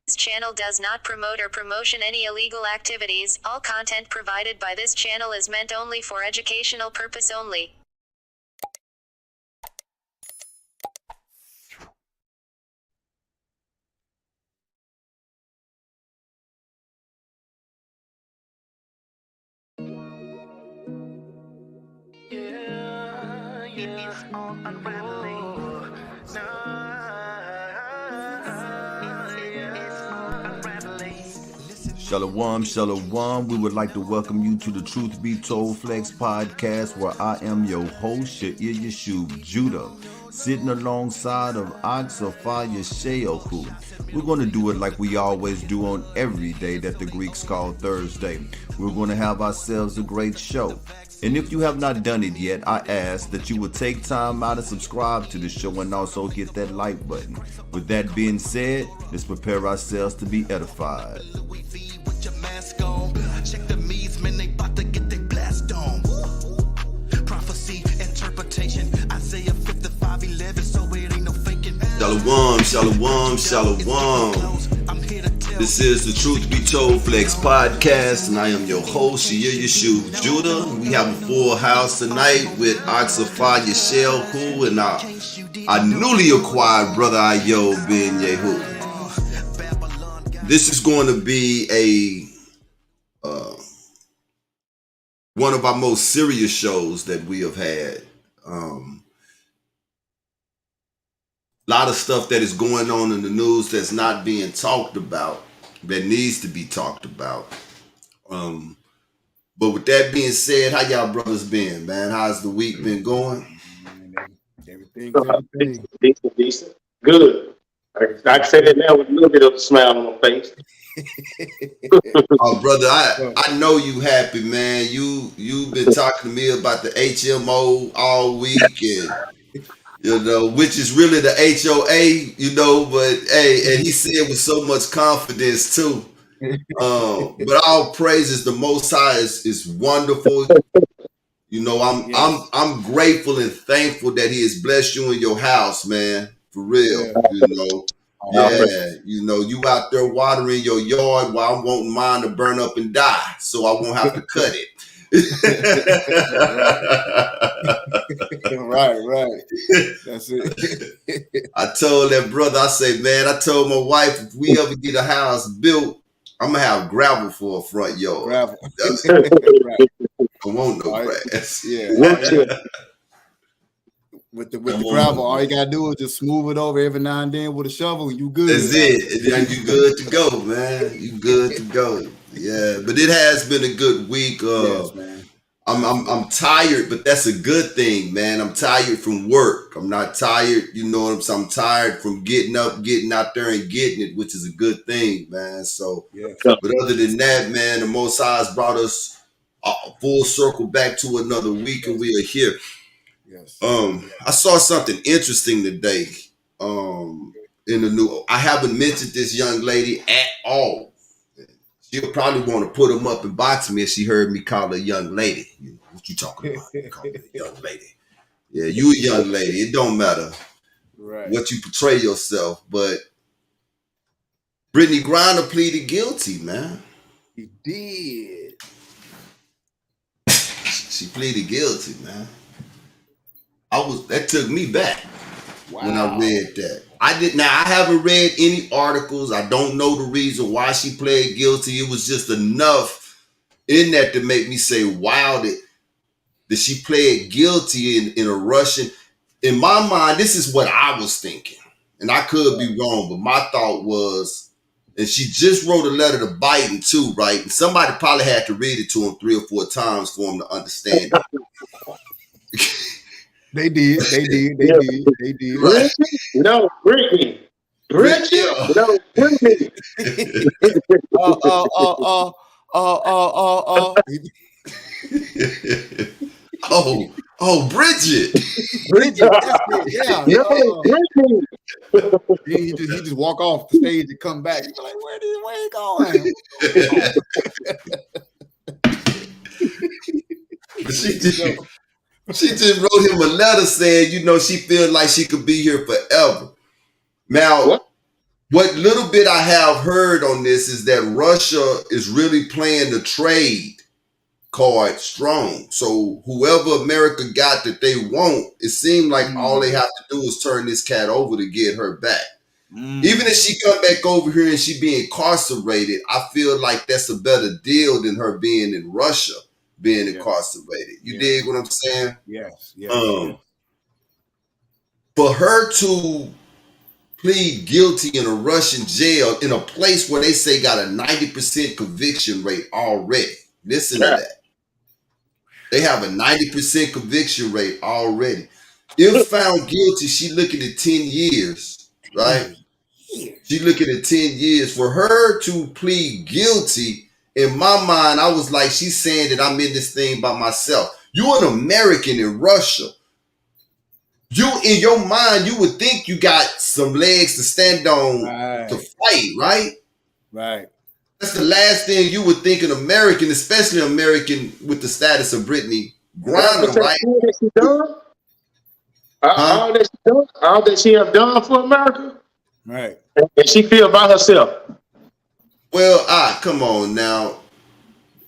This channel does not promote or promotion any illegal activities. All content provided by this channel is meant only for educational purpose only. It's all unraveling. Shalom, shalom. We would like to welcome you to the Truth Be Told Flex podcast, where I am your host, Sha'ir Yeshub Judah, sitting alongside of Oxafaya Sheoku. We're going to do it like we always do on every day that the Greeks call Thursday. We're going to have ourselves a great show. And if you have not done it yet, I ask that you would take time out and subscribe to the show and also hit that like button. With that being said, let's prepare ourselves to be edified. Check the me's, man, they about to get their blast on. Prophecy, interpretation, Isaiah 55:11, so it ain't no faking. Shalom, shalom, shalom. This is the Truth Be Told Flex podcast, and I am your host, Sha'ir Yeshub Judah. We have a full house tonight with Oxafaya Sheoku and our newly acquired brother Ayo Ben Yehu. This is going to be one of our most serious shows that we have had. A lot of stuff that is going on in the news that's not being talked about, that needs to be talked about. But with that being said, how y'all brothers been, man? How's the week been going? Everything. Decent. Good. I can say that now with a little bit of a smile on my face. Oh, brother, I know you happy, man. You've been talking to me about the HMO all week, and which is really the HOA, but hey, and he said with so much confidence too. But all praises, the Most High is wonderfwell. I'm grateful and thankful that He has blessed you in your house, man. For real, you out there watering your yard while I'm wanting mine to burn up and die, so I won't have to cut it. Right. That's it. I told that brother, I told my wife, if we ever get a house built, I'm gonna have gravel for a front yard. Gravel. Right. I want no grass. Yeah. With the gravel, all you gotta do is just smooth it over every now and then with a shovel, and you good. That's it. And then you good to go, man. You good to go. Yeah, but it has been a good week. Yes, man. I'm tired, but that's a good thing, man. I'm tired from work. I'm not tired, I'm saying? I'm tired from getting up, getting out there and getting it, which is a good thing, man. So, But other than that, man, the Most High has brought us full circle back to another week, and we are here. Yes. I saw something interesting today. In the new, I haven't mentioned this young lady at all. She'll probably want to put him up and box me if she heard me call her a young lady. What you talking about? You call me a young lady. Yeah, you a young lady. It don't matter what you portray yourself. But Brittany Griner pleaded guilty, man. He did. She pleaded guilty, man. That took me back when I read that. I haven't read any articles. I don't know the reason why she pled guilty. It was just enough in that to make me say, wow, that she pled guilty in a Russian. In my mind, this is what I was thinking. And I could be wrong, but my thought was, and she just wrote a letter to Biden too, right? And somebody probably had to read it to him 3 or 4 times for him to understand it. They did. Yeah. Britney? No, Britney. Bridget? Yeah. No, Britney. Bridget. Bridget, that's it. Yeah. No, Britney. He just walk off the stage and come back. You're like, where he going? She just wrote him a letter saying, she feels like she could be here forever. Now, what little bit I have heard on this is that Russia is really playing the trade card strong. So whoever America got that they want, it seemed like all they have to do is turn this cat over to get her back. Even if she come back over here and she be incarcerated, I feel like that's a better deal than her being in Russia, being incarcerated. You dig what I'm saying? Yes. For her to plead guilty in a Russian jail in a place where they say got a 90% conviction rate already. Listen to that. They have a 90% conviction rate already. If found guilty, she looking at 10 years, right? She looking at 10 years. For her to plead guilty, in my mind, I was like, she's saying that I'm in this thing by myself. You're an American in Russia. You, in your mind, you would think you got some legs to stand on to fight, right? Right. That's the last thing you would think an American, especially American with the status of Brittany Griner, right? All that she have done for America, right? And she feel by herself. Well, come on now.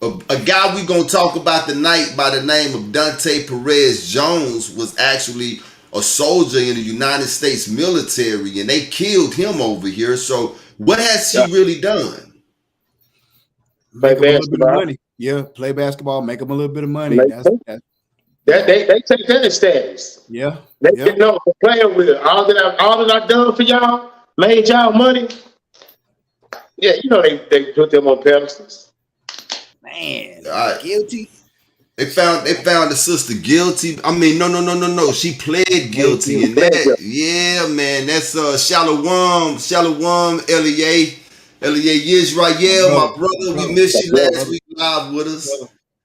A guy we gonna talk about tonight by the name of Dante Perez Jones was actually a soldier in the United States military, and they killed him over here. So what has she really done? Play basketball. Yeah, play basketball, make them a little bit of money. They take that as status. Yeah. They get no playing with it. All that I've done for y'all, made y'all money. Yeah, they put them on pedestals. Man, guilty. They found the sister guilty. I mean, no. She pled guilty, and man, that's Shalom, Elie Yisrael, my brother. We missed you last week live with us.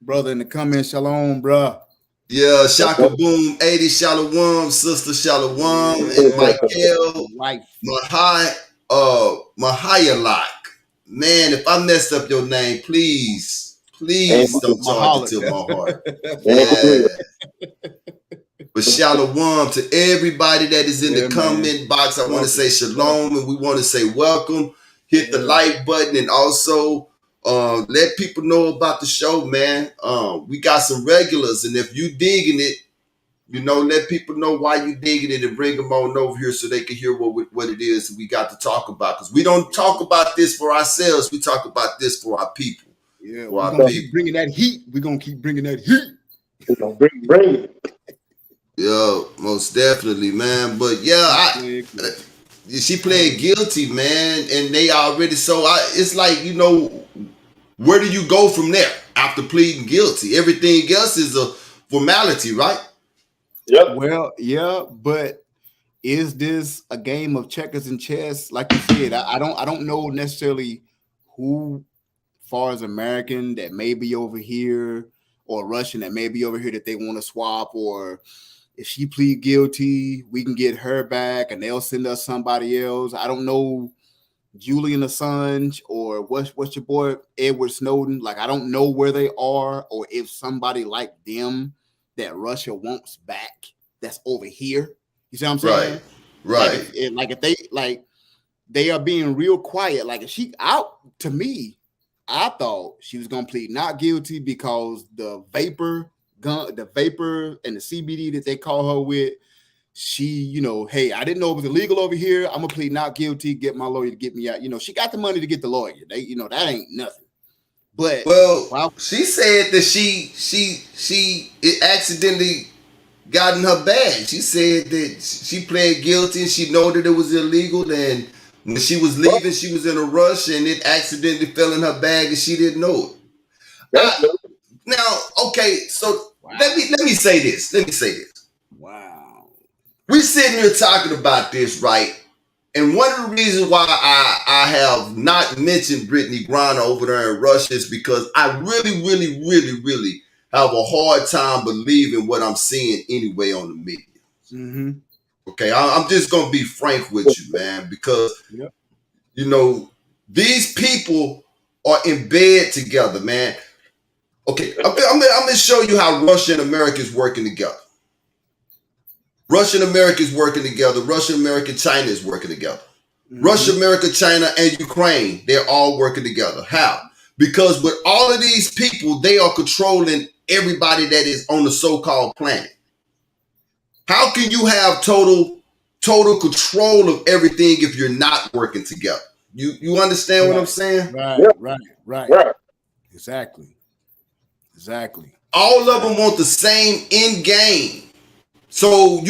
Brother in the comments, shalom, bro. Yeah, Shaka Boom, 80 Shalom, sister Shalom, and Michael, Mahayalak. Man, if I messed up your name, please don't charge it to my heart. Yeah. But shalom to everybody that is in the comment box. I want to say shalom, and we want to say welcome. Hit the like button, and also let people know about the show, man. We got some regulars, and if you digging it, let people know why you digging it and bring them on over here so they can hear what it is we got to talk about. Because we don't talk about this for ourselves. We talk about this for our people. Yeah, we're going to keep bringing that heat. We're going to keep bringing that heat. We're going to bring it. Yeah, most definitely, man. But she played guilty, man. And they already, it's like, where do you go from there after pleading guilty? Everything else is a formality, right? Yep. Well, yeah, but is this a game of checkers and chess? Like you said, I don't know necessarily who, far as American that may be over here or Russian that may be over here that they want to swap, or if she plead guilty, we can get her back and they'll send us somebody else. I don't know Julian Assange or what's your boy Edward Snowden. Like, I don't know where they are, or if somebody like them that Russia wants back that's over here. You see what I'm saying? Right. If they are being real quiet. Like, if she out, to me, I thought she was gonna plead not guilty because the vapor and the CBD that they call her with, she, hey, I didn't know it was illegal over here. I'm gonna plead not guilty, get my lawyer to get me out. She got the money to get the lawyer. That ain't nothing. But she said that it accidentally got in her bag. She said that she pled guilty and she know that it was illegal, and when she was leaving, she was in a rush and it accidentally fell in her bag and she didn't know it. Now, okay, so let me say this. Wow. we sitting here talking about this, right? And one of the reasons why I have not mentioned Brittany Griner over there in Russia is because I really, really, really, really have a hard time believing what I'm seeing anyway on the media. Mm-hmm. Okay, I'm just gonna be frank with you, man, because you know these people are in bed together, man. Okay, I'm gonna show you how Russia and America is working together. Russia and America is working together. Russia, America, China is working together. Mm-hmm. Russia, America, China, and Ukraine, they're all working together. How? Because with all of these people, they are controlling everybody that is on the so-called planet. How can you have total control of everything if you're not working together? You understand what I'm saying? Right. Exactly. All of them want the same end game. So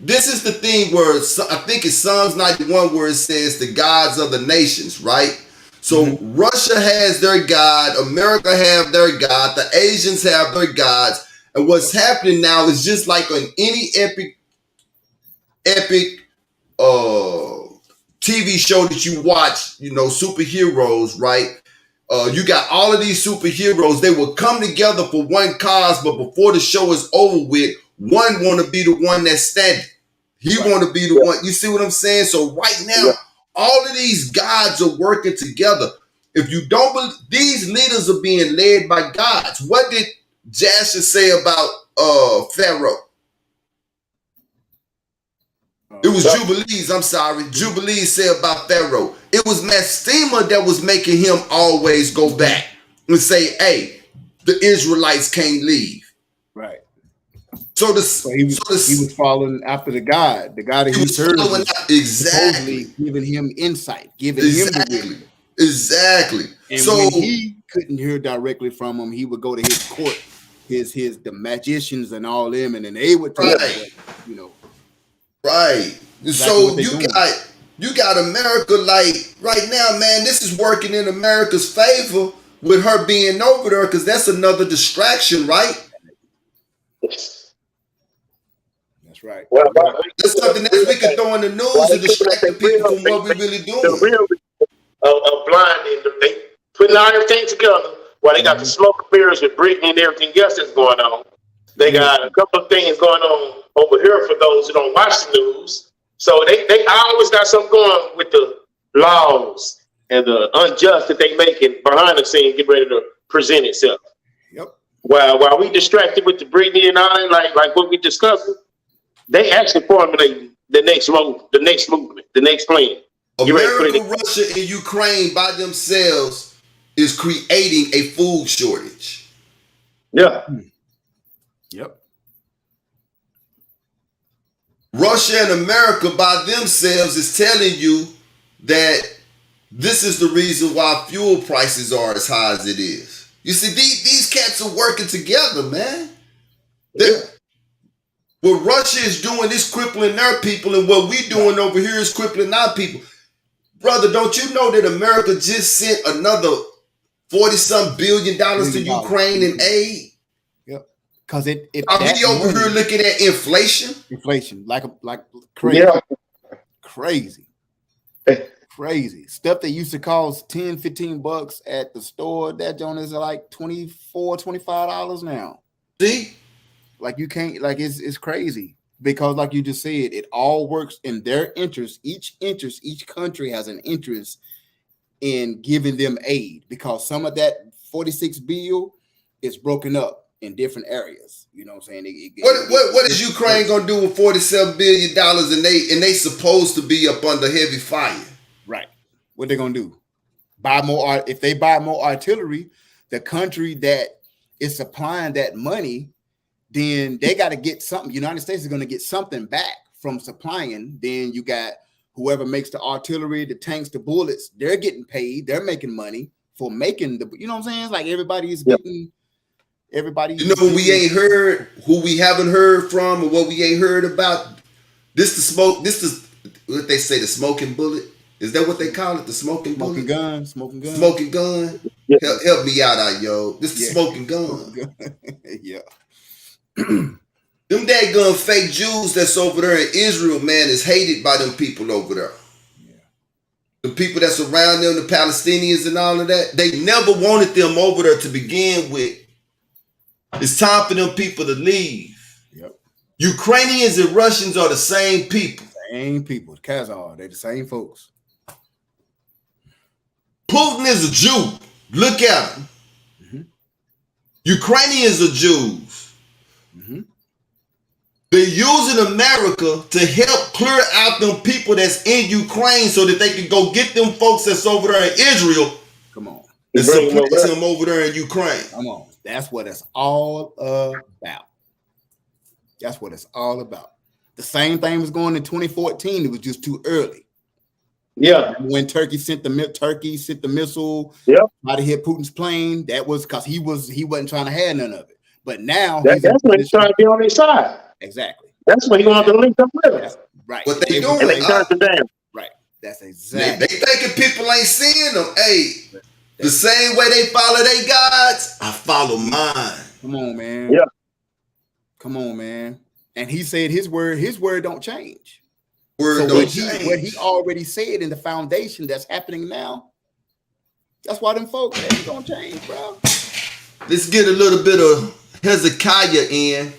this is the thing where I think it's Psalms 91 where it says the gods of the nations, right? So Russia has their God, America have their God, the Asians have their gods, and what's happening now is just like on any epic TV show that you watch, superheroes, right? You got all of these superheroes. They will come together for one cause, but before the show is over with, one want to be the one that's standing. He want to be the one. You see what I'm saying? So right now, all of these gods are working together. If you don't believe, these leaders are being led by gods. What did Jasher say about Pharaoh? It was Jubilees. I'm sorry. Jubilees said about Pharaoh. It was Mastema that was making him always go back and say, hey, the Israelites can't leave. Right. So he was following after the God that he served. Exactly. Giving him insight, giving him the wisdom. Exactly. And so when he couldn't hear directly from him, he would go to his court, the magicians and all them, and then they would tell him, Right. Exactly. So you got America, like right now, man, this is working in America's favor with her being over there, because that's another distraction, right? That's right. Well, that's something that we can throw in the news to distract the people from what we're really doing. The real of blinding, they putting all everything together. While they got the smoke mirrors with Brittany and everything else that's going on. They got a couple of things going on over here for those who don't watch the news. So they always got something going with the laws and the unjust that they making behind the scene, get ready to present itself. Yep. While we distracted with the Brittany and all, like what we discussed, they actually formulating the next movement, the next plan. America, Russia, and Ukraine by themselves is creating a food shortage. Yeah. Yep. Russia and America by themselves is telling you that this is the reason why fuel prices are as high as it is. You see, these cats are working together, man. What Russia is doing is crippling their people, and what we doing over here is crippling our people. Brother, don't you know that America just sent another $40-some billion to Ukraine in aid? Yep. Because it are we over here looking at inflation? Inflation, like crazy. Yeah. Crazy. Stuff that used to cost $10-15 at the store, that joint is like $24-25 now. See? Like you can't, like it's crazy. Because like you just said, it all works in their interest. Each country has an interest in giving them aid, because some of that 46 bill is broken up in different areas. You know what I'm saying? What is Ukraine gonna do with $47 billion and they supposed to be up under heavy fire? Right. What they gonna do? Buy more? If they buy more artillery, the country that is supplying that money, then they got to get something. United States is going to get something back from supplying. Then you got whoever makes the artillery, the tanks, the bullets, they're getting paid. They're making money for making the, you know what I'm saying? It's like everybody's getting, everybody. You know, we ain't heard, who we haven't heard from, or what we ain't heard about. This is what they say, the smoking bullet. Is that what they call it? The smoking bullet? Smoking gun. Smoking gun. Yeah. Help me out, yo. This is the smoking gun. Yeah. Them daggone fake Jews that's over there in Israel, man, is hated by them people over there. Yeah. The people that's around them, the Palestinians and all of that, they never wanted them over there to begin with. It's time for them people to leave. Yep. Ukrainians and Russians are the same people. Same people. Khazar, they're the same folks. Putin is a Jew. Look at him. Mm-hmm. Ukrainians are Jews. Mm-hmm. They're using America to help clear out them people that's in Ukraine so that they can go get them folks that's over there in Israel. Come on. And support them over there in Ukraine. Come on. That's what it's all about. That's what it's all about. The same thing was going in 2014. It was just too early. Yeah. When Turkey sent the missile, tried to hit Putin's plane, that was because he wasn't trying to have none of it. But now that's when he's trying to be on his side. Exactly. That's when he wanted to link up with us. Right. What they doing? And they turned it down. Right. That's exactly. They thinking people ain't seeing them. Hey, the same way they follow their gods, I follow mine. Come on, man. Yeah. Come on, man. And he said his word don't change. What he already said in the foundation that's happening now, that's why them folks ain't gonna change, bro. Let's get a little bit of Hezekiah in.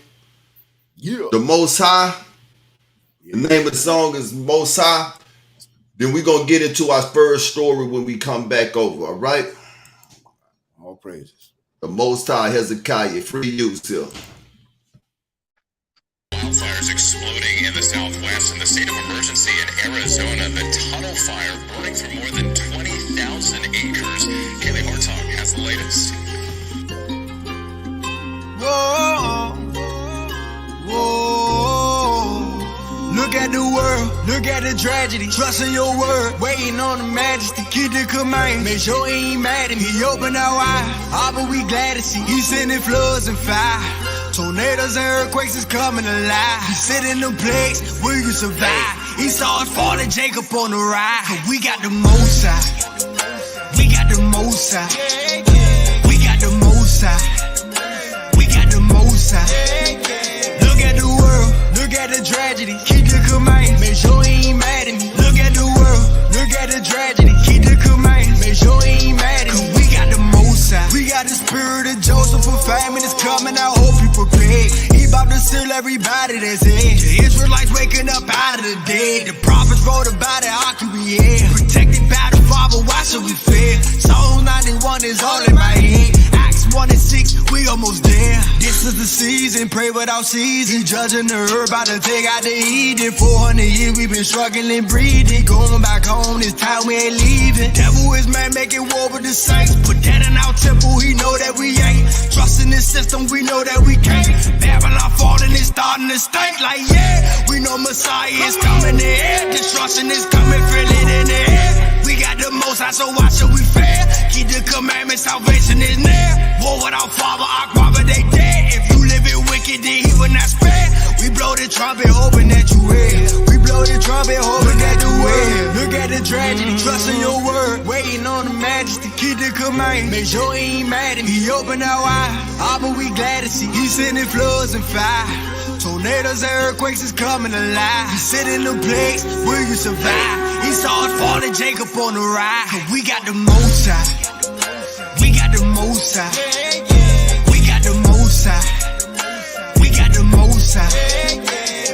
Yeah. The Most High. The name of the song is Most High. Then we're going to get into our first story when we come back over, all right? All praises. The Most High, Hezekiah, free use here. Wildfires exploding in the southwest and the state of emergency in Arizona. The tunnel fire burning for more than 20,000 acres. Kaylee Hartog has the latest. Whoa, whoa. Look at the world, look at the tragedy. Trust in your word, waiting on the majesty. Keep the command, make sure he ain't mad at me. He opened our eyes, all but we glad to see. He sending floods and fire. Tornadoes and earthquakes is coming alive. He sit in the place where you survive. He saw us falling, Jacob on the ride. Cause we got the most side. We got the most side. We got the most side. We got the most side. Look at the world, look at the tragedy. Keep the command, make sure he ain't mad at me. Look at the world, look at the tragedy. Keep the command, make sure he ain't mad at me. Cause we got the most side. We got the spirit of Joseph, for famine is coming. I hope you prepared. He about to seal everybody that's in. The Israelites waking up out of the dead. The prophets wrote about it, how can we hear? Protected by the Father, why should we fear? Psalm 91 is all in my head. 1 and 6, we almost there. This is the season, pray without ceasing. Judging the herb, about to take out the Eden. 400 years, we've been struggling, breathing. Going back home, this time we ain't leaving. Devil is man making war with the saints. Put that in our temple, he know that we ain't. Trusting this system, we know that we can't. Babylon falling, it's starting to stink. Like yeah, we know Messiah is coming in here. Destruction is coming, feel it in the air. We got the most high, so why should we fear? Keep the commandments, salvation is near. War without Father, Aquaba, they dead. If you live it wicked, then he will not spare. We blow the trumpet, hoping that you hear. We blow the trumpet, hoping that you hear. Look at the tragedy, trust in your word. Waiting on the majesty, keep the command. Make sure he ain't mad at me. He opened our eyes, all but we glad to see. He sending floods and fire. Tornadoes and earthquakes is coming alive. You sit in the place where you survive. He saw us falling, Jacob on the ride. Cause we got the most side. We got the most side. We got the most side. We got the most side.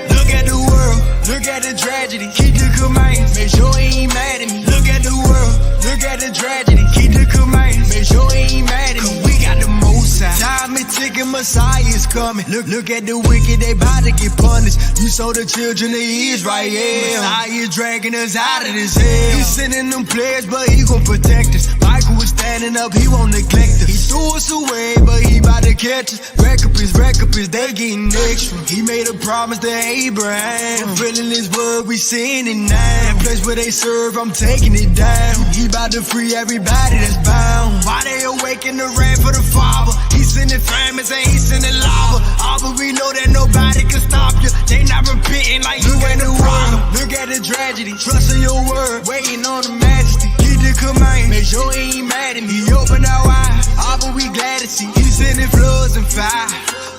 Look at the world, look at the tragedy. Keep the command, make sure he ain't mad at me. Look at the world, look at the tragedy. Keep the command, make sure he ain't mad at me. Cause we got the most side. Time is ticking, Messiah is coming. Look at the wicked, they about to get punished. You saw the children of Israel. Messiah is dragging us out of this hell. He's sending them players, but he gon' protect us. Michael was standing up, he won't neglect us. He threw us away, but he about to catch us. Recompense, they getting extra. He made a promise to Abraham. Fulfilling his word, we seeing it now. That place where they serve, I'm taking it down. He about to free everybody that's bound. Why they awaken the wrath for the Father? He sending famines and he sending lava. All but we know that nobody can stop you. They not repenting like you ain't the problem. Look at the tragedy, trust in your word. Waiting on the majesty, keep the command. Make sure he ain't mad at me. He opened our eyes, all but we glad to see. He sending floods and fire.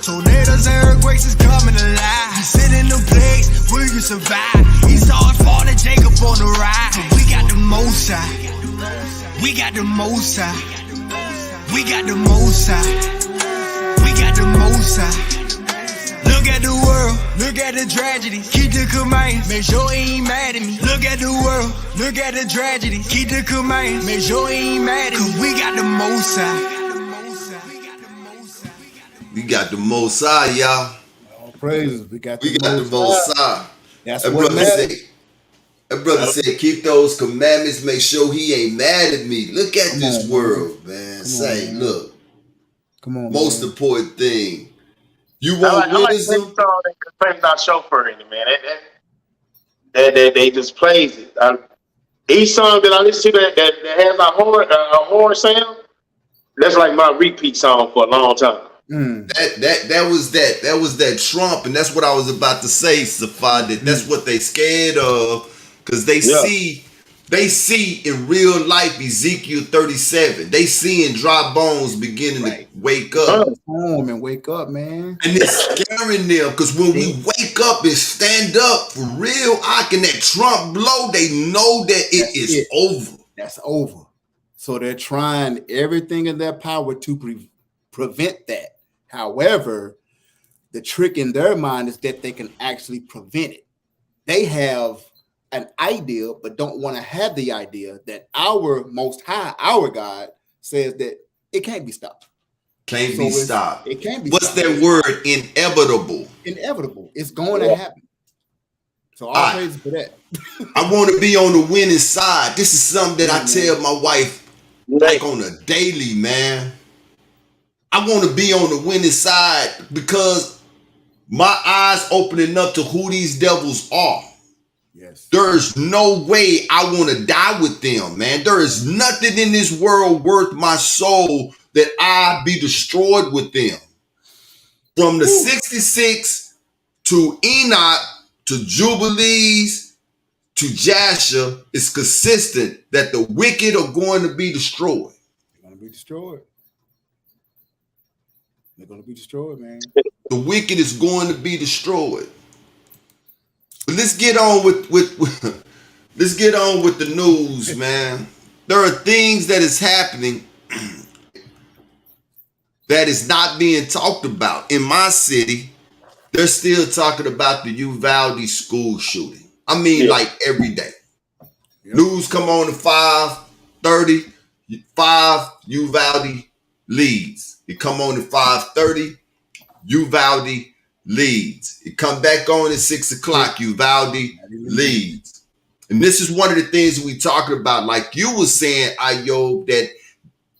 Tornadoes and earthquakes is coming alive. You sit in the place, will you survive? He starts falling, Jacob on the ride. But we got the most high. We got the most high. We got the most high. We got the most high. Look at the world, look at the tragedy. Keep the command, make sure he ain't mad at me. Look at the world, look at the tragedy. Keep the command, make sure he ain't mad at me. Cause we got the most high. We got the most high, y'all. All praises. We got the most high. That's that what matters. That brother said, keep those commandments, make sure he ain't mad at me. Look at this world, man. Say, look. Come on. Most important thing. You want wisdom? I like that complain about chauffeuring, man. They just plays it. Each song that I listen to that has a horn sound, that's like my repeat song for a long time. That was that Trump, and that's what I was about to say, Safa. That's what they scared of, because they see in real life Ezekiel 37. They seeing dry bones beginning to wake up. Home and wake up, man. And it's scaring them, because when we wake up and stand up for real, and that Trump blow, they know that it is over. That's over. So they're trying everything in their power to prevent that. However, the trick in their mind is that they can actually prevent it. They have an idea, but don't want to have the idea that our Most High, our God, says that it can't be stopped. Can't be stopped. It can't be What's stopped. that word? Inevitable. Inevitable. It's going to happen. So all praise for that. I want to be on the winning side. This is something that I tell my wife like on a daily, man. I want to be on the winning side because my eyes opening up to who these devils are. Yes. There's no way I want to die with them, man. There is nothing in this world worth my soul that I be destroyed with them. From the 66 to Enoch to Jubilees to Jasher, it's consistent that the wicked are going to be destroyed. They're going to be destroyed. They're going to be destroyed, man. The wicked is going to be destroyed. But let's get on with let's get on with the news, man. There are things that is happening that is not being talked about. In my city, they're still talking about the Uvalde school shooting. I mean, like every day. Yep. News come on at 5:30, 5 Uvalde leads. It come on at 5:30, Uvalde leads. It come back on at 6 o'clock, Uvalde leads. And this is one of the things we talking about, like you were saying, Ayob, that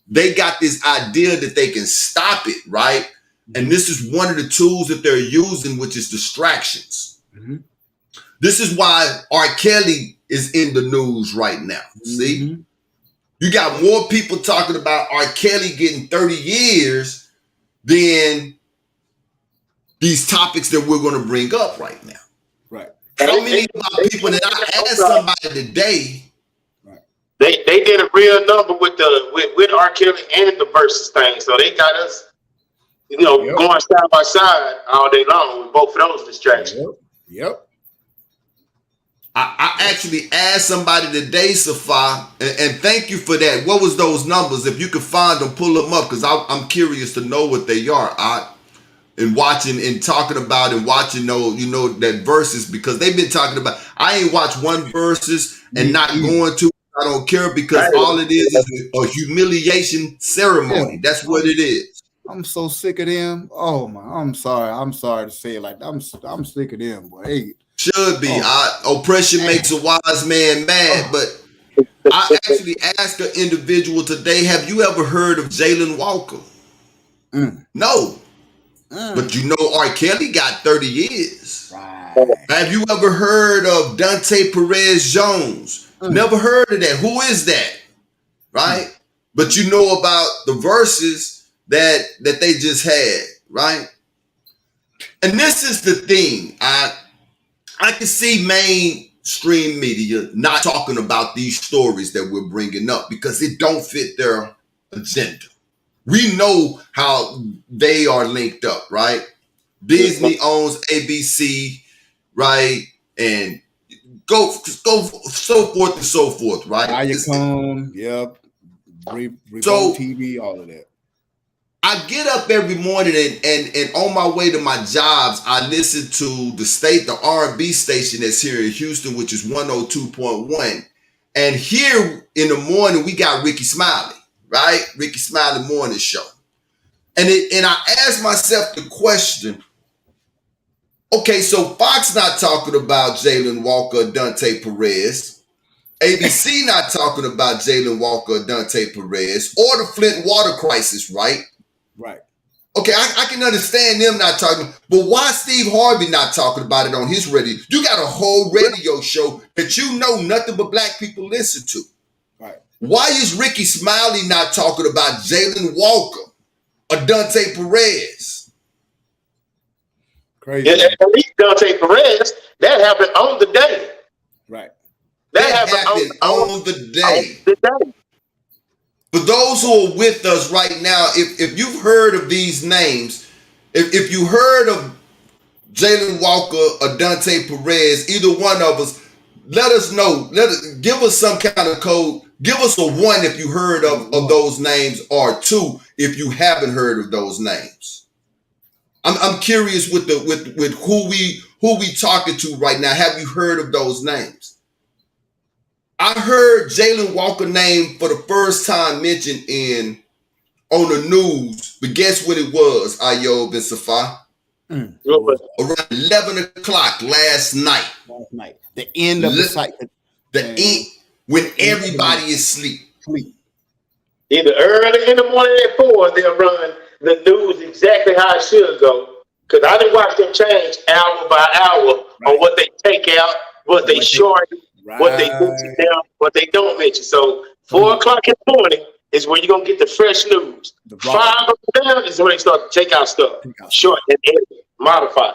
they got this idea that they can stop it, right? And this is one of the tools that they're using, which is distractions. Mm-hmm. This is why R. Kelly is in the news right now. See? You got more people talking about R. Kelly getting 30 years than these topics that we're going to bring up right now. Right. How many people that I asked somebody today? Right. They did a real number with R. Kelly and the versus thing. So they got us, going side by side all day long with both of those distractions. Yep. I actually asked somebody today, Safa, and thank you for that. What was those numbers? If you could find them, pull them up, because I'm curious to know what they are. And watching and talking about and watching that verses, because they've been talking about. I ain't watched one verses and not going to. I don't care, because all it is a humiliation ceremony. That's what it is. I'm so sick of them. Oh my! I'm sorry to say it like that. I'm sick of them, boy. Hey. Should be. Oppression makes a wise man mad. But I actually asked an individual today, have you ever heard of Jalen Walker? No. But R. Kelly got 30 years. Right. Have you ever heard of Dante Perez Jones? Never heard of that. Who is that? Right? But you know about the verses that they just had, right? And this is the thing. I can see mainstream media not talking about these stories that we're bringing up because it don't fit their agenda. We know how they are linked up, right? Disney owns ABC, right? And go so forth and so forth, right? Viacom, yep. Remote So TV, all of that. I get up every morning and on my way to my jobs, I listen to the R&B station that's here in Houston, which is 102.1. And here in the morning, we got Ricky Smiley, right? Ricky Smiley morning show. And I asked myself the question, okay, so Fox not talking about Jalen Walker, Dante Perez. ABC not talking about Jalen Walker, Dante Perez, or the Flint water crisis, right? Right. Okay, I can understand them not talking, but why Steve Harvey not talking about it on his radio? You got a whole radio show that you know nothing but black people listen to. Right. Why is Ricky Smiley not talking about Jalen Walker or Dante Perez? Crazy. Yeah, at least Dante Perez, that happened on the day. Right. That happened on the day. For those who are with us right now, if you've heard of these names, if you heard of Jalen Walker or Dante Perez, either one of us, let us know. Give us some kind of code. Give us a 1 if you heard of those names, or 2 if you haven't heard of those names. I'm curious with who we talking to right now. Have you heard of those names? I heard Jalen Walker name for the first time mentioned on the news, but guess what it was, Ayob and Safa? Around 11 o'clock last night. The end of the cycle. The end, when everybody is asleep. Either early in the morning at 4, they'll run the news exactly how it should go. Because I didn't watch them change hour by hour on what they take out, what they shorten, what they mention down, what they don't mention. So 4 o'clock in the morning is when you're going to get the fresh news. 5 up and down is when they start to take out stuff. Short and edit, modify.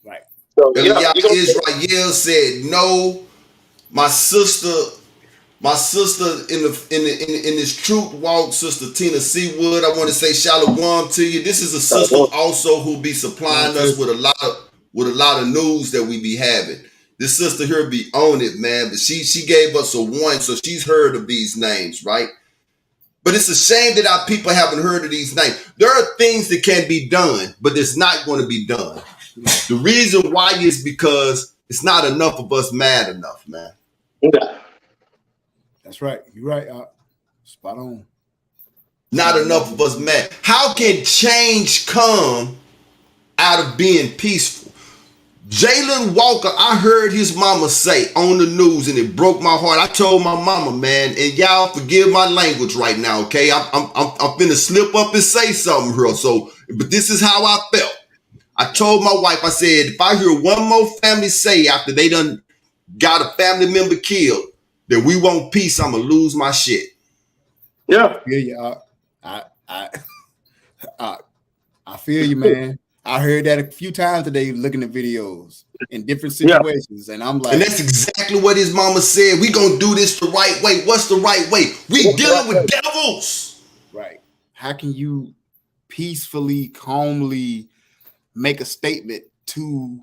Right. So, Israel said, no, my sister in this truth walk, Sister Tina Seawood, I want to say shalom to you. This is a sister also who be supplying us with a lot of news that we be having. This sister here be on it, man. But she gave us a 1, so she's heard of these names, right? But it's a shame that our people haven't heard of these names. There are things that can be done, but it's not going to be done. The reason why is because it's not enough of us mad enough, man. That's right. You're right. Spot on. Not enough of us mad. How can change come out of being peaceful? Jalen Walker, I heard his mama say on the news, and it broke my heart. I told my mama, man, and y'all forgive my language right now, okay? I'm finna slip up and say something here. So, but this is how I felt. I told my wife, I said, if I hear one more family say after they done got a family member killed that we want peace, I'm gonna lose my shit. Yeah. I feel you, man. I heard that a few times today looking at videos in different situations. And I'm like, and that's exactly what his mama said. We gonna do this the right way. What's the right way? We dealing with devils. Right. How can you peacefully, calmly make a statement to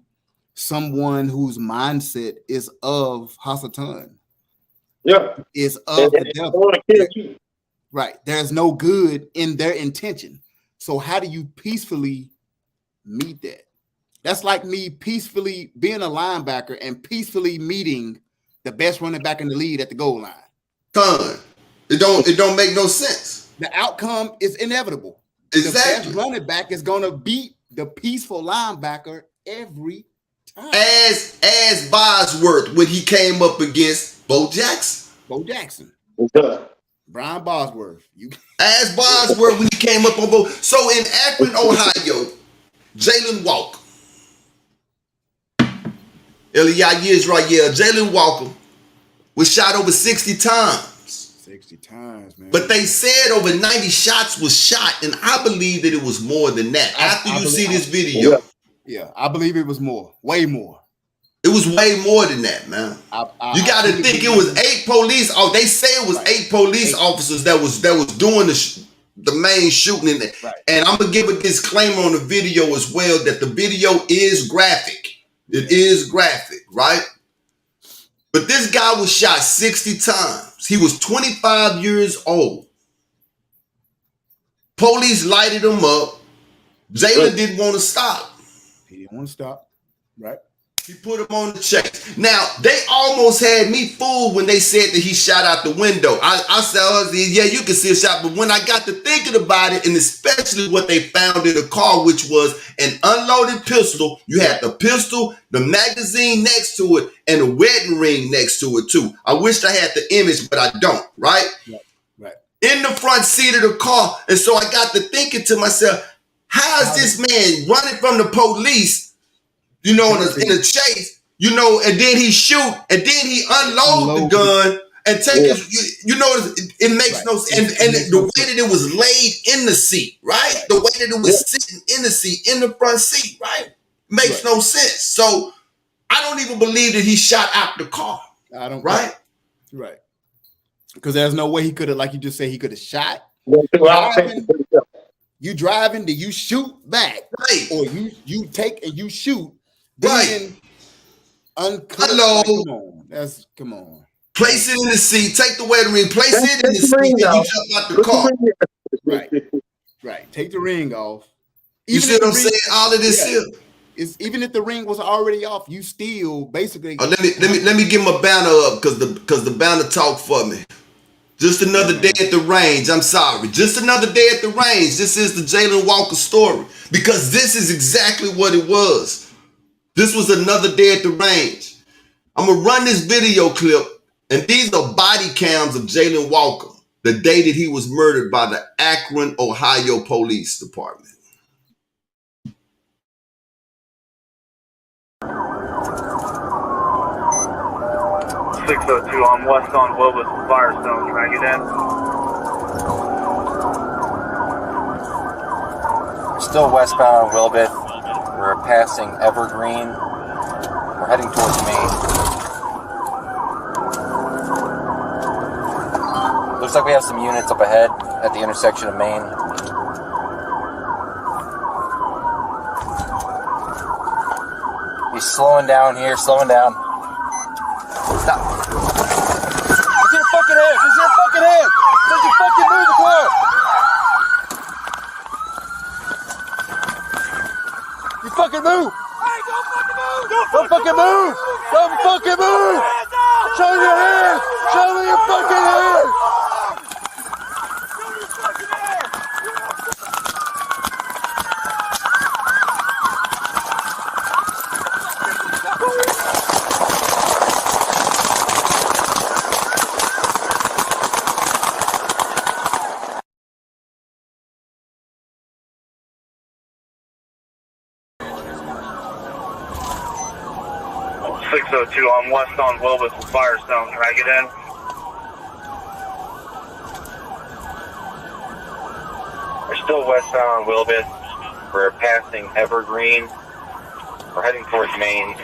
someone whose mindset is of Hasatan? Yeah. Is of the devil. Right. There's no good in their intention. So how do you peacefully meet that? That's like me peacefully being a linebacker and peacefully meeting the best running back in the league at the goal line. It don't make no sense. The outcome is inevitable. Exactly. The best running back is going to beat the peaceful linebacker every time. As Bosworth when he came up against Bo Jackson. Brian Bosworth. As Bosworth when he came up on Bo. So in Akron, Ohio, Jalen Walker. Jalen Walker was shot over 60 times. 60 times, man. But they said over 90 shots was shot, and I believe that it was more than that. After you see this video. Yeah, I believe it was more. Way more. It was way more than that, man. You got to think it was 8 police. Oh, they say it was 8 police officers that was doing the the main shooting in there. Right. And I'm gonna give a disclaimer on the video as well that the video is graphic. It is graphic, right? But this guy was shot 60 times. He was 25 years old. Police lighted him up. Jalen didn't want to stop. He didn't want to stop. Right. He put him on the chase. Now, they almost had me fooled when they said that he shot out the window. I said, yeah, you can see a shot. But when I got to thinking about it, and especially what they found in the car, which was an unloaded pistol, you had the pistol, the magazine next to it, and a wedding ring next to it, too. I wish I had the image, but I don't, right? Right. In the front seat of the car. And so I got to thinking to myself, how is this man running from the police, you know, in a chase, you know, and then he shoot, and then he unload the gun and take his, you know, it makes no sense. And the way that it was laid in the seat, right? The way that it was sitting in the seat, in the front seat, right? Makes no sense. So I don't even believe that he shot out the car. I don't. Right? Right. Because there's no way he could have, like you just said, he could have shot. You driving, do you shoot back? Right. Or you take and you shoot. Right. Unload. Come on. Place it in the seat. Take the wedding ring. Place it in the seat. And you jump out the car. Right. Take the ring off. You see what I'm saying? All of this here. Is even if the ring was already off, you still basically. Let me get my banner up because the banner talk for me. Just another day at the range. I'm sorry. Just another day at the range. This is the Jalen Walker story because this is exactly what it was. This was another day at the range. I'm going to run this video clip, and these are body cams of Jalen Walker, the day that he was murdered by the Akron, Ohio Police Department. .602, I'm west on Wilbus Firestone. Can I get in? Still westbound on Wilbit. We're passing Evergreen. We're heading towards Maine. Looks like we have some units up ahead at the intersection of Maine. He's slowing down here, slowing down. Stop. It's your fucking head! It's your fucking head! Don't you fucking move the car! You fucking move! Hey, don't fucking move! Don't fucking move! Don't fucking move! Show me your hands! Show me your fucking hands! I'm west on Wilbus and Firestone. Can I get in? We're still westbound on Wilbus. We're passing Evergreen. We're heading towards Maine.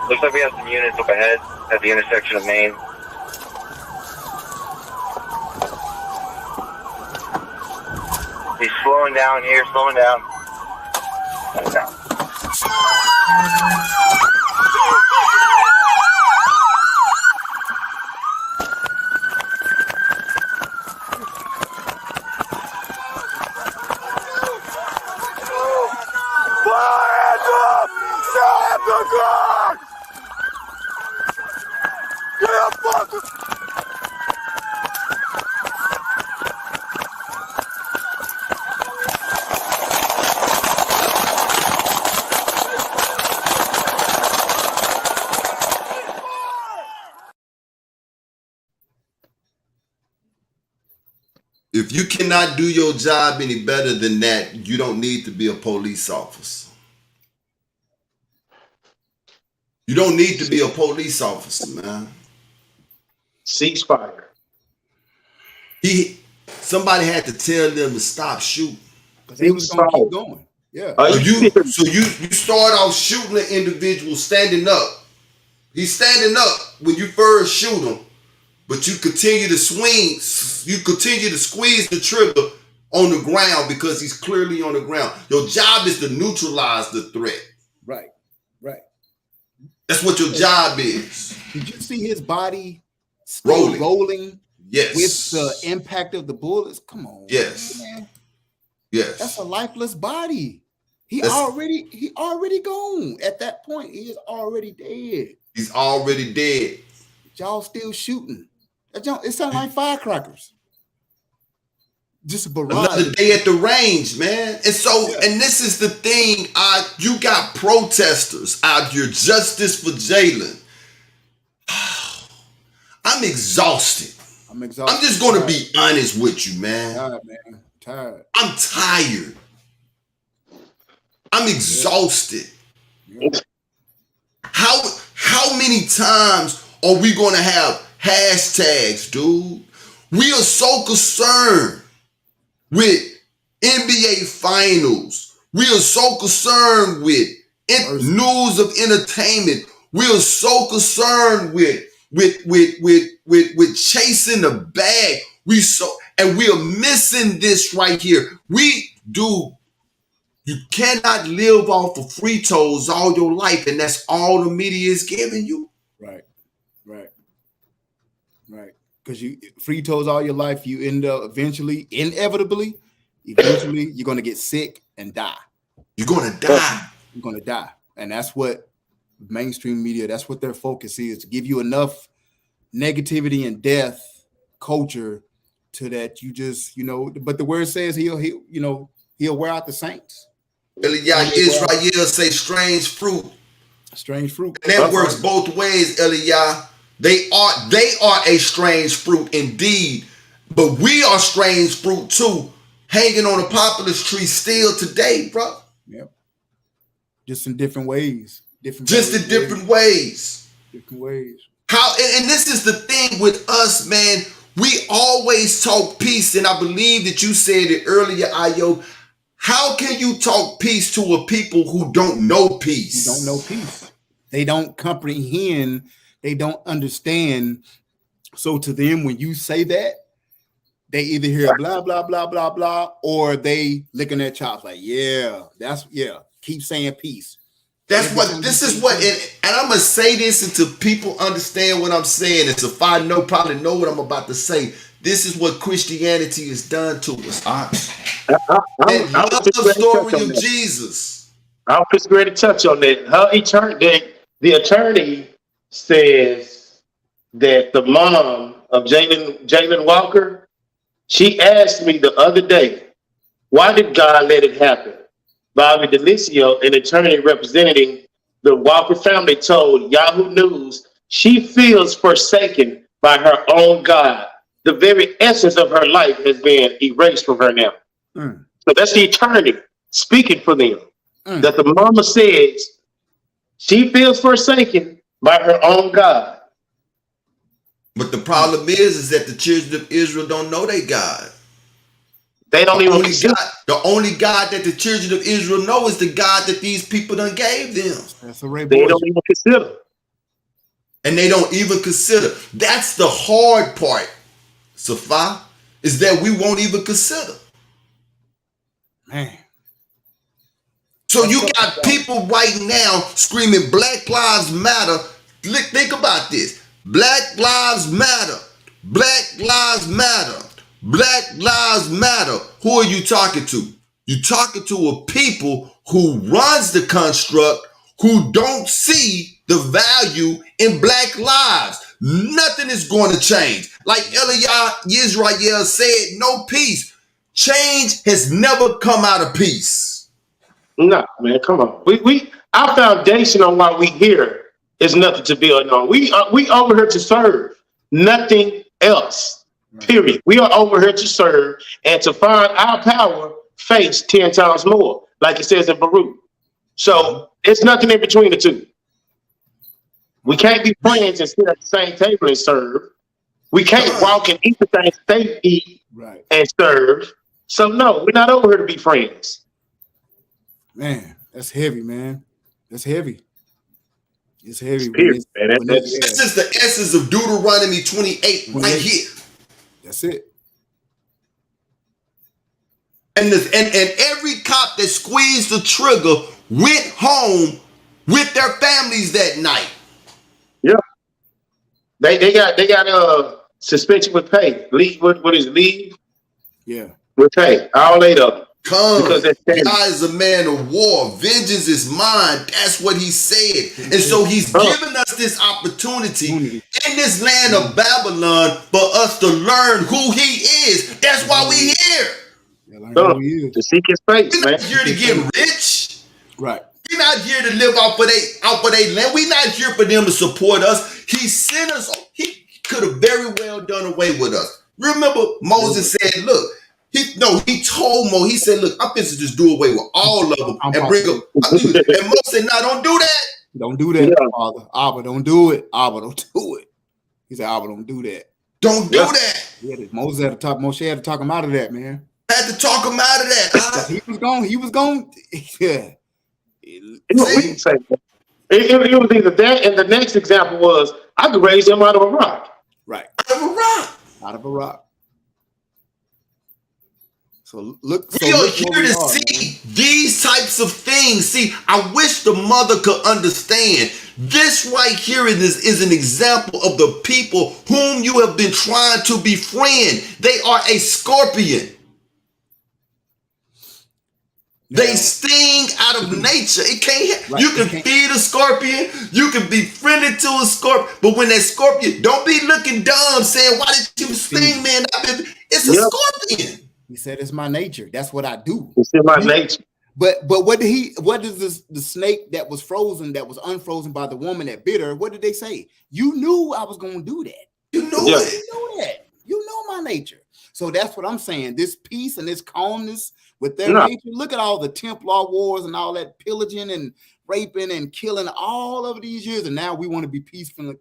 Looks like we have some units up ahead at the intersection of Maine. He's slowing down here, slowing down. Slowing down. If you cannot do your job any better than that, you don't need to be a police officer. You don't need to be a police officer, man. Ceasefire. Somebody had to tell them to stop shooting. Because they was going to keep going. Yeah. So you start off shooting an individual standing up. He's standing up when you first shoot him. but you continue to swing, you continue to squeeze the trigger on the ground because he's clearly on the ground. Your job is to neutralize the threat. Right. That's what your job is. Did you see his body still rolling? Yes. With the impact of the bullets? Come on. Yes. Man. Yes. That's a lifeless body. He already gone. At that point, he is already dead. He's already dead. Y'all still shooting. It sounds like firecrackers. Just a barrage. Another day at the range, man. And so, and this is the thing, you got protesters out here, justice for Jalen. I'm exhausted. I'm just going to be honest with you, man. Tired, man. Tired. I'm tired. I'm exhausted. Yeah. How many times are we going to have hashtags, dude? We are so concerned with NBA finals. We are so concerned with news of entertainment. We are so concerned with chasing the bag. And we are missing this right here. You cannot live off of free toes all your life, and that's all the media is giving you. Right. Because you free toes all your life, you end up inevitably, you're gonna get sick and die. You're gonna die. You're gonna die. And that's what mainstream media, that's what their focus is, to give you enough negativity and death culture to that you just, but the word says he'll wear out the saints. Israel say strange fruit. Strange fruit. And that works both ways, Eliah. They are a strange fruit indeed, but we are strange fruit too, hanging on a populist tree still today, bro. Yep. Just in different ways. Different ways. Different ways. And this is the thing with us, man. We always talk peace, and I believe that you said it earlier, Ayo. How can you talk peace to a people who don't know peace? Who don't know peace. They don't comprehend. They don't understand. So to them, when you say that, they either hear blah, blah, blah, blah, blah, or they licking their chops like, keep saying peace. And I'm going to say this until people understand what I'm saying. And if I probably know what I'm about to say. This is what Christianity has done to us. I love the story of Jesus. I'll just ready to touch on that. The attorney says that the mom of Jalen Walker, she asked me the other day, why did God let it happen? Bobby DeLisio, an attorney representing the Walker family, told Yahoo News she feels forsaken by her own God. The very essence of her life has been erased from her now. So that's the attorney speaking for them. That the mama says she feels forsaken by her own God. But the problem is that the children of Israel don't know their God. They don't even the only God that the children of Israel know is the God that these people done gave them. That's a they don't even consider. And they don't even consider. That's the hard part, Safa, is that we won't even consider. Man. So you got people right now screaming Black Lives Matter. Think about this. Black Lives Matter. Black Lives Matter. Black Lives Matter. Who are you talking to? You're talking to a people who runs the construct, who don't see the value in black lives. Nothing is going to change. Like Israel said, no peace. Change has never come out of peace. No, man, come on. Our foundation on why we here is nothing to build on. We over here to serve, nothing else. Period. We are over here to serve and to find our power face 10 times more, like it says in Baruch. So it's nothing in between the two. We can't be friends and sit at the same table and serve. We can't walk and eat the things they eat and serve. So no, we're not over here to be friends. Man, that's heavy, man. That's heavy. It's heavy. Spirit, man. This is the essence of Deuteronomy 28 right here. That's it. And every cop that squeezed the trigger went home with their families that night. Yeah. They got suspension with pay. Leave what is leave? Yeah. With pay. All 8 of them. Because God is a man of war. Vengeance is mine. That's what he said. And so he's given us this opportunity in this land of Babylon for us to learn who he is. That's why we here. To seek his face, We're not here to get rich. Right. We're not here to live off of their land. We're not here for them to support us. He sent us. He could have very well done away with us. Remember, Moses said, look, he told Mo, he said, look, I'm finna just do away with all of them and bring them. And Mo said, no, don't do that. Don't do that, Father. Abba, don't do it. Abba, don't do it. He said, Abba, don't do that. Don't do that. Yeah, Moses had to talk. Moshe had to talk him out of that, man. Had to talk him out of that. He was gone. Yeah. It was either that, and the next example was I could raise him out of a rock. Right. Out of a rock. So look. We are here to see these types of things. See, I wish the mother could understand. This right here is an example of the people whom you have been trying to befriend. They are a scorpion. They sting out of nature. It can't. Right. You can feed a scorpion. You can be friendly to a scorpion. But when that scorpion, don't be looking dumb saying, "Why did you sting me?" It's a scorpion. He said, "It's my nature. That's what I do. It's in my nature." But what does the snake that was frozen, that was unfrozen by the woman that bit her? What did they say? You knew I was going to do that. You knew it. You know that. You know my nature. So that's what I'm saying. This peace and this calmness with their nature. Look at all the Templar wars and all that pillaging and raping and killing all of these years, and now we want to be peaceful.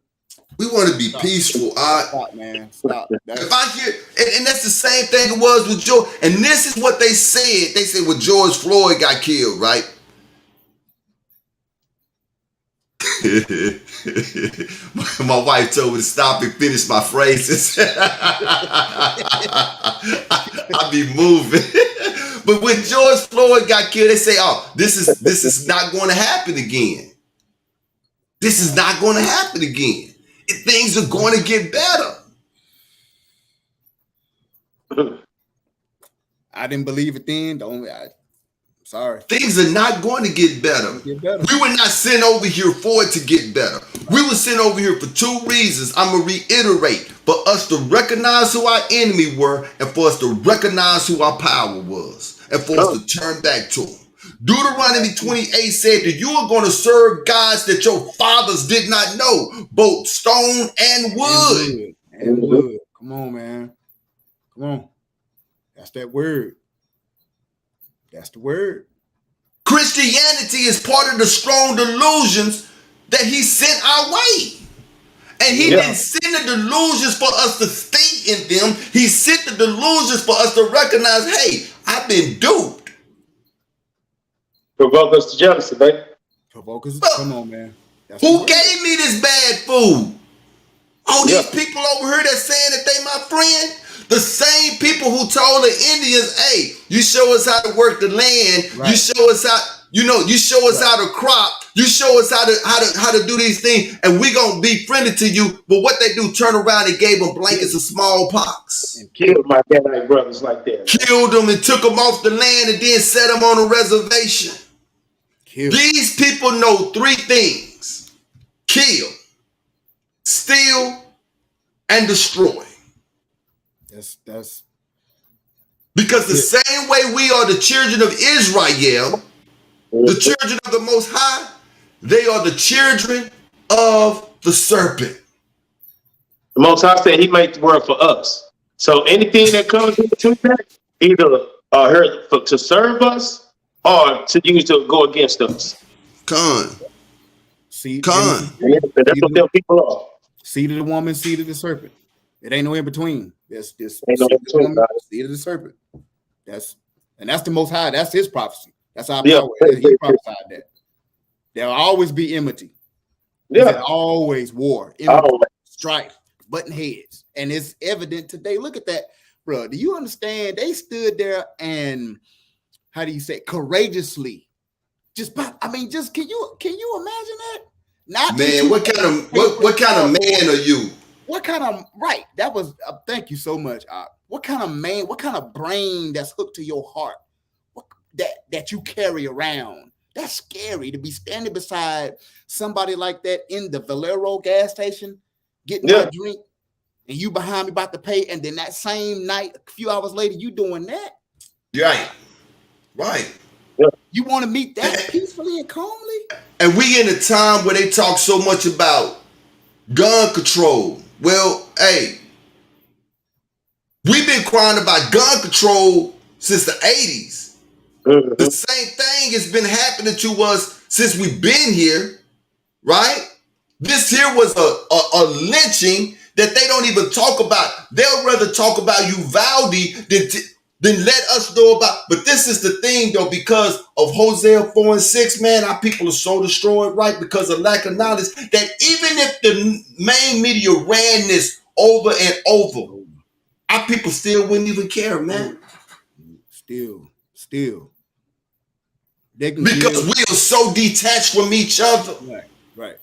We want to be peaceful. Stop, man. Stop. If I hear, and that's the same thing it was with George. And this is what they said. They said when George Floyd got killed, right? My wife told me to stop and finish my phrases. I be moving. But when George Floyd got killed, they say, "Oh, this is not going to happen again. This is not going to happen again. Things are going to get better." I didn't believe it then. Sorry. Things are not going to get better. We were not sent over here for it to get better. We were sent over here for 2 reasons. I'm going to reiterate. For us to recognize who our enemy were, and for us to recognize who our power was, and for us to turn back to him. Deuteronomy 28 said that you are going to serve gods that your fathers did not know, both stone and wood. And wood. Come on, man. Come on. That's that word. That's the word. Christianity is part of the strong delusions that he sent our way. And he didn't send the delusions for us to stay in them. He sent the delusions for us to recognize, hey, I've been duped. Provoke us to jealousy, baby. Provoke us. Come on, man. Who gave me this bad food? All these people over here that's saying that they my friend. The same people who told the Indians, hey, you show us how to work the land. Right. You show us how, you show us how to crop. You show us how to do these things, and we gonna be friendly to you. But what they do, turn around and gave them blankets of smallpox. And killed my Danite brothers like that. Killed them and took them off the land and then set them on a reservation. These people know 3 things: kill, steal, and destroy. That's because the same way we are the children of Israel, the children of the Most High, they are the children of the serpent. The Most High said he made the world for us. So anything that comes into that, either to serve us or to use to go against us. See, that's what them people are. Seed of the woman, seed of the serpent. It ain't no in between. There's this seed of the serpent. That's the Most High. That's his prophecy. That's our power. He prophesied that. There'll always be enmity. Yeah, always war, strife, button heads, and it's evident today. Look at that, bro. Do you understand? They stood there and how do you say courageously? Just can you imagine that? Not man. What kind of man are you? What kind of right? That was thank you so much. What kind of man? What kind of brain that's hooked to your heart? That you carry around? That's scary to be standing beside somebody like that in the Valero gas station, getting my drink, and you behind me about to pay, and then that same night, a few hours later, you doing that. Right. You want to meet that peacefully and calmly? And we in a time where they talk so much about gun control. Well, hey, we've been crying about gun control since the 80s. The same thing has been happening to us since we've been here, right? This here was a lynching that they don't even talk about. They'll rather talk about Uvalde than let us know about. But this is the thing, though, because of Hosea 4 and 6, man, our people are so destroyed, right? Because of lack of knowledge, that even if the main media ran this over and over, our people still wouldn't even care, man. Still. Because we are so detached from each other. Right.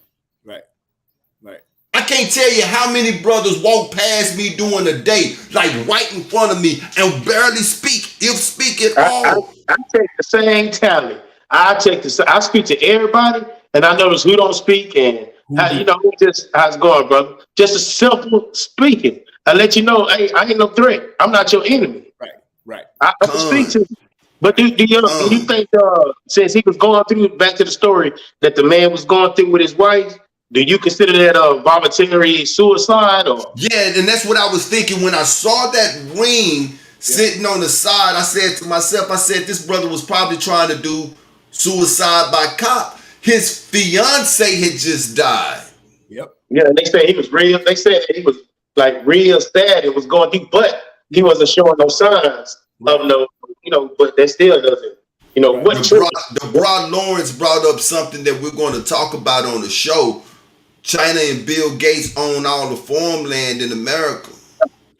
I can't tell you how many brothers walk past me during the day, like right in front of me, and barely speak, if speak at all. I take the same tally. I speak to everybody, and I notice who don't speak and how, just how's it going, brother. Just a simple speaking. I let you know, hey, I ain't no threat. I'm not your enemy. Right. I don't speak to you. But do you think, since he was going through, back to the story that the man was going through with his wife, do you consider that a voluntary suicide? Or? Yeah, and that's what I was thinking when I saw that ring sitting on the side. I said to myself, this brother was probably trying to do suicide by cop. His fiance had just died. Yep. Yeah, and they said he was real. They said he was like real sad. It was going through, but he wasn't showing no signs of no, but that still doesn't, what the Broad Lawrence brought up something that we're going to talk about on the show. China and Bill Gates own all the farmland in America.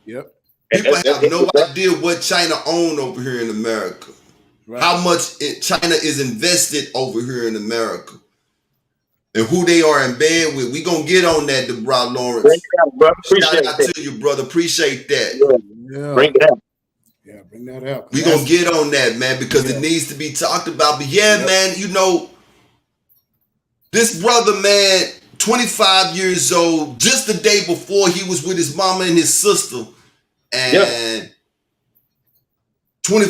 Yep. People have no idea what China own over here in America. Right. How much China is invested over here in America. And who they are in bed with. We going to get on that, the Broad Lawrence. Shout out to you, brother. Appreciate that. Yeah. Bring it out. Yeah, bring that out. We're going to get on that, man, because it needs to be talked about. But man, this brother, man, 25 years old, just the day before he was with his mama and his sister. And 20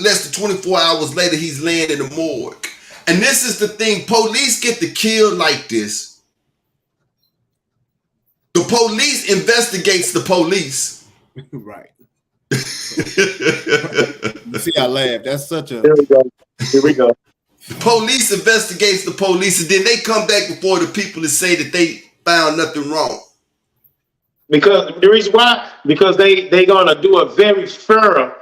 less than 24 hours later, he's laying in the morgue. And this is the thing. Police get to kill like this. The police investigates the police. Right. You see, I laugh. That's such a... Here we go. The police investigates the police, and then they come back before the people to say that they found nothing wrong. Because the reason why, because they gonna do a very thorough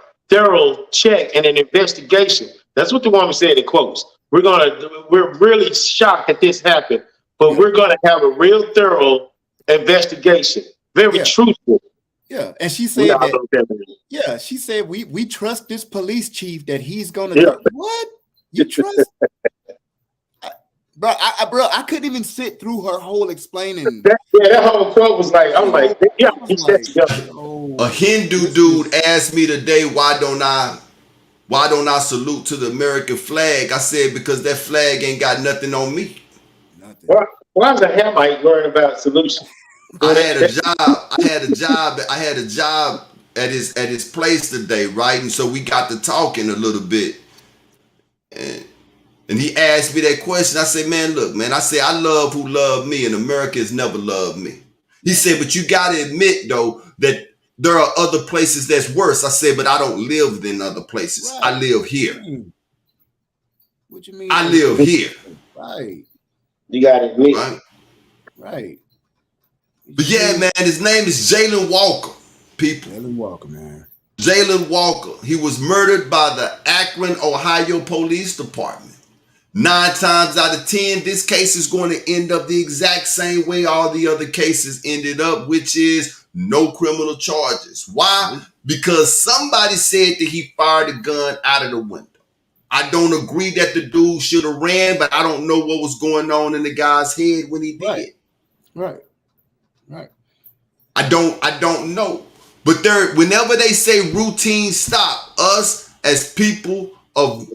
check and an investigation. That's what the woman said in quotes. We're really shocked that this happened, but we're gonna have a real thorough investigation. Very truthful. Yeah, and she said that. She said we trust this police chief that he's gonna do what? You trust? Bro, I couldn't even sit through her whole explaining. That whole quote was like, I'm like, a Hindu dude asked me today, why don't I salute to the American flag? I said, because that flag ain't got nothing on me. Nothing. Why is a Hamite worrying about solution? I had a job at his place today, right? And so we got to talking a little bit. And he asked me that question. I said, man, look, man, I say, I love who love me, and America has never loved me. He said, but you got to admit, though, that there are other places that's worse. I said, but I don't live in other places. Right. I live here. What you mean? I live here. Right. You got to admit. Right. But yeah, man, his name is Jalen Walker, people. Jalen Walker, man. Jalen Walker. He was murdered by the Akron, Ohio Police Department. 9 times out of 10, this case is going to end up the exact same way all the other cases ended up, which is no criminal charges. Why? Because somebody said that he fired a gun out of the window. I don't agree that the dude should have ran, but I don't know what was going on in the guy's head when he did. Right. I don't know. But whenever they say routine stop, us as people of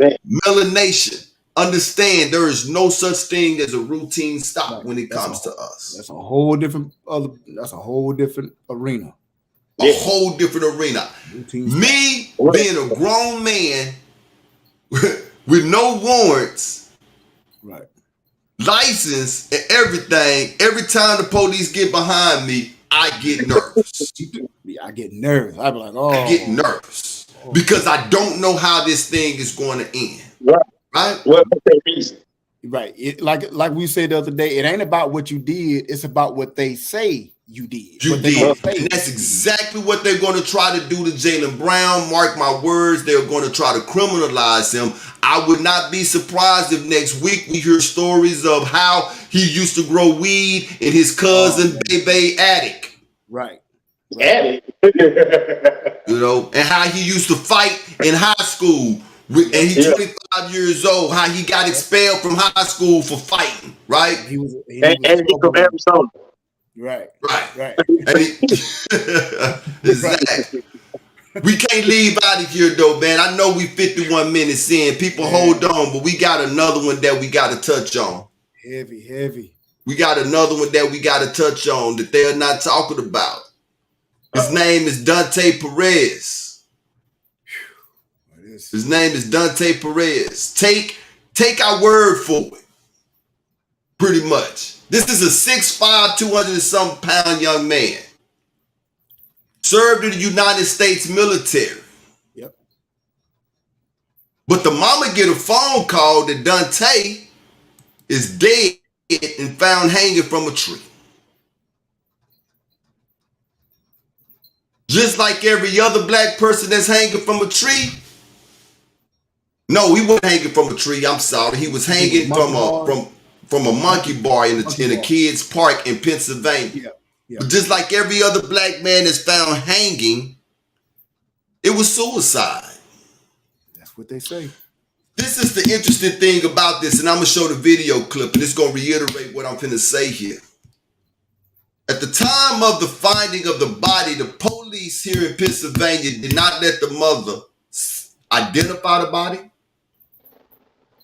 melanation understand there is no such thing as a routine stop when it comes to us. That's a whole different arena. A whole different arena. Me being a grown man with no warrants, right, license and everything, every time the police get behind me, I get nervous. I get nervous. I be like, I get nervous because I don't know how this thing is going to end. Right? What's the reason? Right. Like we said the other day, it ain't about what you did, it's about what they say you did. And that's exactly what they're going to try to do to Jaylen Brown. Mark my words, they're going to try to criminalize him. I would not be surprised if next week we hear stories of how he used to grow weed in his cousin Bebe attic. Right. Attic. You know, and how he used to fight in high school. And he's 25 years old, how he got expelled from high school for fighting, right? He was from Arizona. Right. Exactly. We can't leave out of here though, man. I know we 51 minutes in. People hold on, but we got another one that we got to touch on. Heavy. We got another one that we got to touch on that they're not talking about. His name is Dante Perez. His name is Dante Perez. Take our word for it. Pretty much. This is a 6'5", 200-something pound young man. Served in the United States military. Yep. But the mama get a phone call that Dante is dead and found hanging from a tree. Just like every other black person that's hanging from a tree. No, he wasn't hanging from a tree. I'm sorry. He was hanging from a monkey bar in a kids' park in Pennsylvania. Yeah. But just like every other black man that's found hanging, it was suicide. That's what they say. This is the interesting thing about this, and I'm going to show the video clip, and it's going to reiterate what I'm going to say here. At the time of the finding of the body, the police here in Pennsylvania did not let the mother identify the body.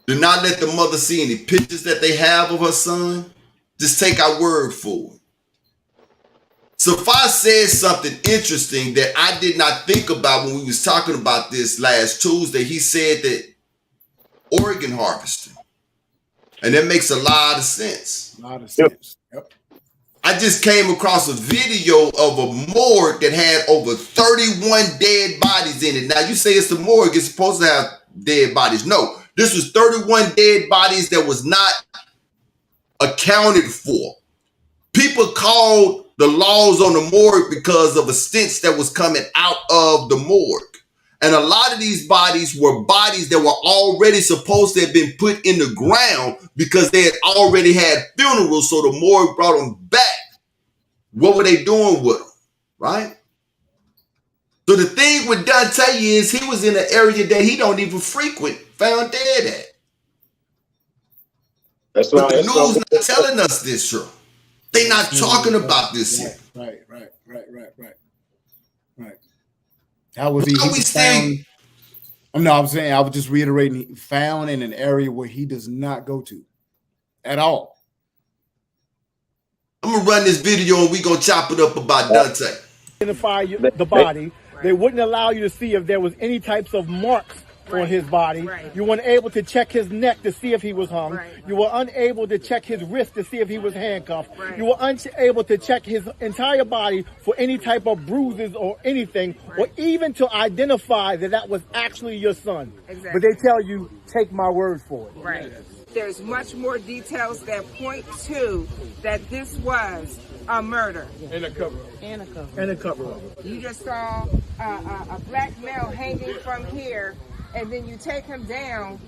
Did not let the mother see any pictures that they have of her son. Just take our word for it. Safas said something interesting that I did not think about when we was talking about this last Tuesday. He said that organ harvesting. And that makes a lot of sense. Yep. I just came across a video of a morgue that had over 31 dead bodies in it. Now, you say it's the morgue, it's supposed to have dead bodies. No, this was 31 dead bodies that was not accounted for. People called the laws on the morgue because of a stench that was coming out of the morgue. And a lot of these bodies were bodies that were already supposed to have been put in the ground because they had already had funerals, so the morgue brought them back. What were they doing with them, right? So the thing with Dante is he was in an area that he don't even frequent, found dead at. That's but right. the news not telling us this, sir. They not talking about this here. Right. How was he? Found, no, I'm saying I was just reiterating. Found in an area where he does not go to, at all. I'm gonna run this video and we gonna chop it up about Dante. Identify the body. They wouldn't allow you to see if there was any types of marks on his body. You weren't able to check his neck to see if he was hung. You were unable to check his wrist to see if he was handcuffed. You were unable to check his entire body for any type of bruises or anything, or even to identify that that was actually your son. But they tell you, take my word for it. Right. There's much more details that point to that this was a murder. And a cover-up. You just saw a black male hanging from here, and then you take him down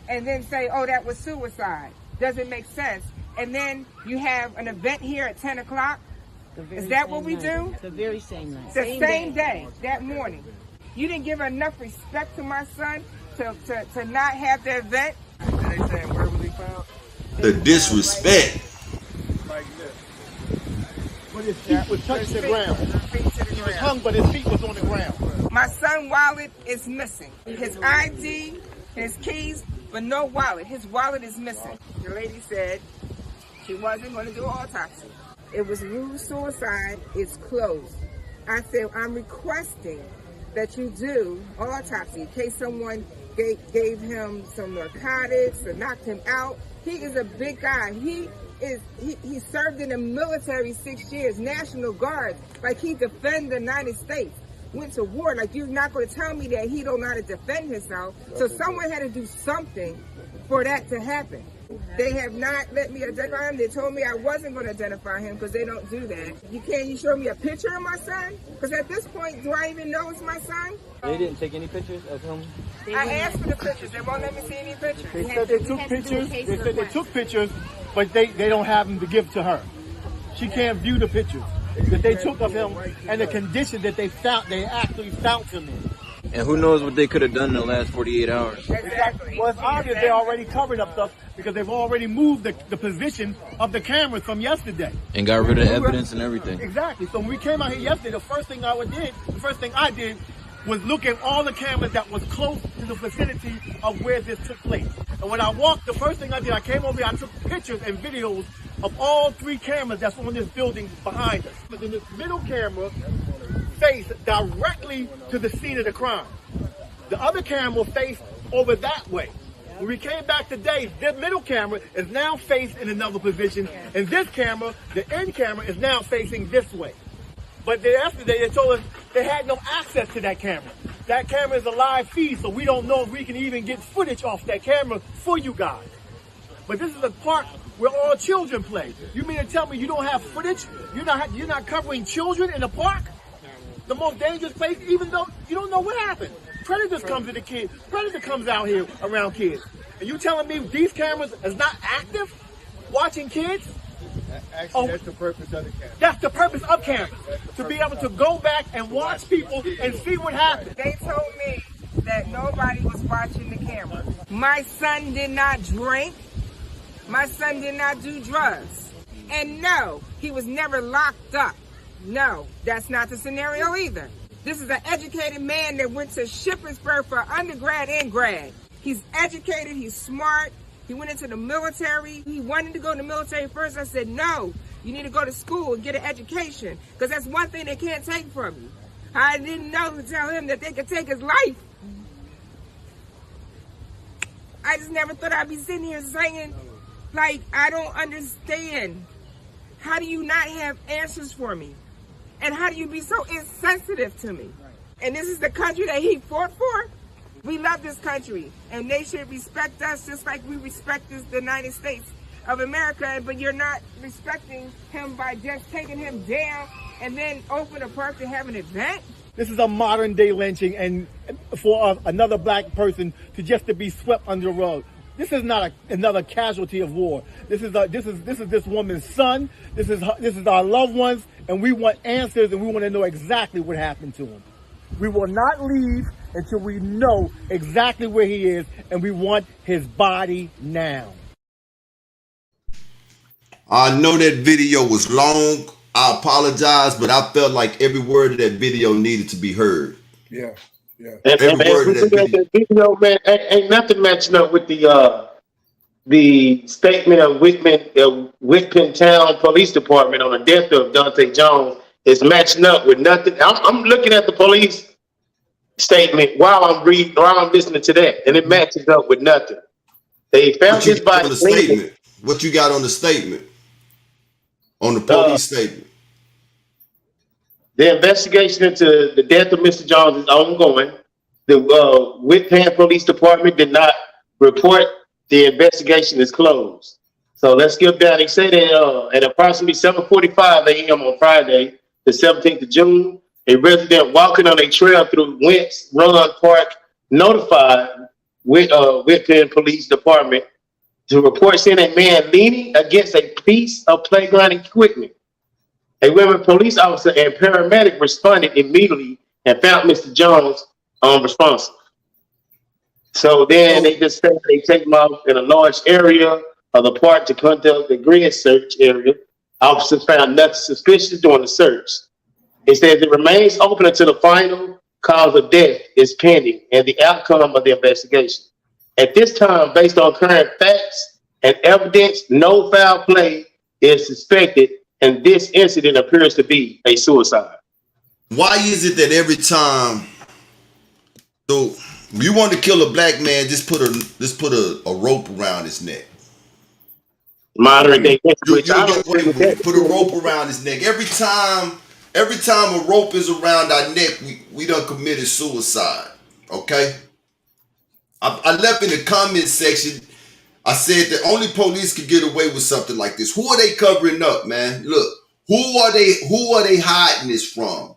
and then say, oh, that was suicide. Doesn't make sense. And then you have an event here at 10 o'clock. Is that what we do? The very same night. The same day, that morning. You didn't give enough respect to my son to not have the event. They saying where was he found? The disrespect. Like this. But his feet was touching the ground. He was hung, but his feet was on the ground. My son's wallet is missing. His ID, his keys, but no wallet. His wallet is missing. The lady said she wasn't going to do an autopsy. It was ruled suicide. It's closed. I said, I'm requesting that you do an autopsy in case someone gave him some narcotics or knocked him out. He is a big guy. He served in the military 6 years, National Guard. Like, he defended the United States. Went to war. Like, you're not going to tell me that he don't know how to defend himself. So someone had to do something for that to happen. They have not let me identify him. They told me I wasn't going to identify him because they don't do that. You show me a picture of my son? Because at this point, do I even know it's my son? They didn't take any pictures of him? I asked for the pictures. They won't let me see any pictures. They said they took pictures. They said they took pictures, but they don't have them to give to her. She can't view the pictures that they took of him and the condition that they actually found him in. And who knows what they could have done in the last 48 hours. Exactly. Well, it's obvious they already covered up stuff because they've already moved the position of the cameras from yesterday. And got rid of the evidence and everything. Exactly. So when we came out here yesterday, the first thing I did was look at all the cameras that was close to the vicinity of where this took place. And when I walked, the first thing I did, I came over here, I took pictures and videos of all 3 cameras that's on this building behind us. But then this middle camera faced directly to the scene of the crime. The other camera faced over that way. When we came back today, this middle camera is now faced in another position, and this camera, the end camera, is now facing this way. But yesterday they told us they had no access to that camera. That camera is a live feed, so we don't know if we can even get footage off that camera for you guys. But this is a park where all children play. You mean to tell me you don't have footage? You're not covering children in the park? The most dangerous place, even though you don't know what happened. Predators come to the kids. Predator comes out here around kids. And you telling me these cameras is not active? Watching kids? Actually, that's the purpose of the camera. That's the purpose of cameras. To be able to go back and watch people and see what happened. They told me that nobody was watching the camera. My son did not drink. My son did not do drugs. And no, he was never locked up. No, that's not the scenario either. This is an educated man that went to Shippensburg for undergrad and grad. He's educated, he's smart, he went into the military. He wanted to go to the military first. I said, no, you need to go to school and get an education, because that's one thing they can't take from you. I didn't know to tell him that they could take his life. I just never thought I'd be sitting here saying, like, I don't understand. How do you not have answers for me? And how do you be so insensitive to me? And this is the country that he fought for? We love this country, and they should respect us just like we respect the United States of America, but you're not respecting him by just taking him down and then open a park to have an event? This is a modern day lynching, and for another black person to be swept under the rug. This is not another casualty of war. This is this woman's son. This is our loved ones, and we want answers, and we want to know exactly what happened to him. We will not leave until we know exactly where he is, and we want his body now. I know that video was long. I apologize, but I felt like every word of that video needed to be heard. Yeah, yeah. And that video, man, ain't nothing matching up with the statement of Whitman Town Police Department on the death of Dante Jones. Is matching up with nothing. I'm looking at the police statement while I'm listening to that, and it matches up with nothing. They found his body. What you got on the statement? On the police statement? The investigation into the death of Mr. Jones is ongoing. The Whitman Police Department did not report the investigation is closed. So let's skip down. They say that at approximately 7:45 a.m. on Friday, the 17th of June, a resident walking on a trail through Wentz Run Park notified with the police department to report seeing a man leaning against a piece of playground equipment. A women police officer and paramedic responded immediately and found Mr. Jones unresponsive. So then they just say they take him out in a large area of the park to conduct the grid search area. Officers found nothing suspicious during the search. It says it remains open until the final cause of death is pending and the outcome of the investigation. At this time, based on current facts and evidence, no foul play is suspected, and this incident appears to be a suicide. Why is it that every time, so you want to kill a black man, just put a rope around his neck? Modern day, put a rope around his neck. Every time a rope is around our neck, we done committed suicide. Okay. I left in the comment section. I said that only police could get away with something like this. Who are they covering up, man? Look, who are they hiding this from?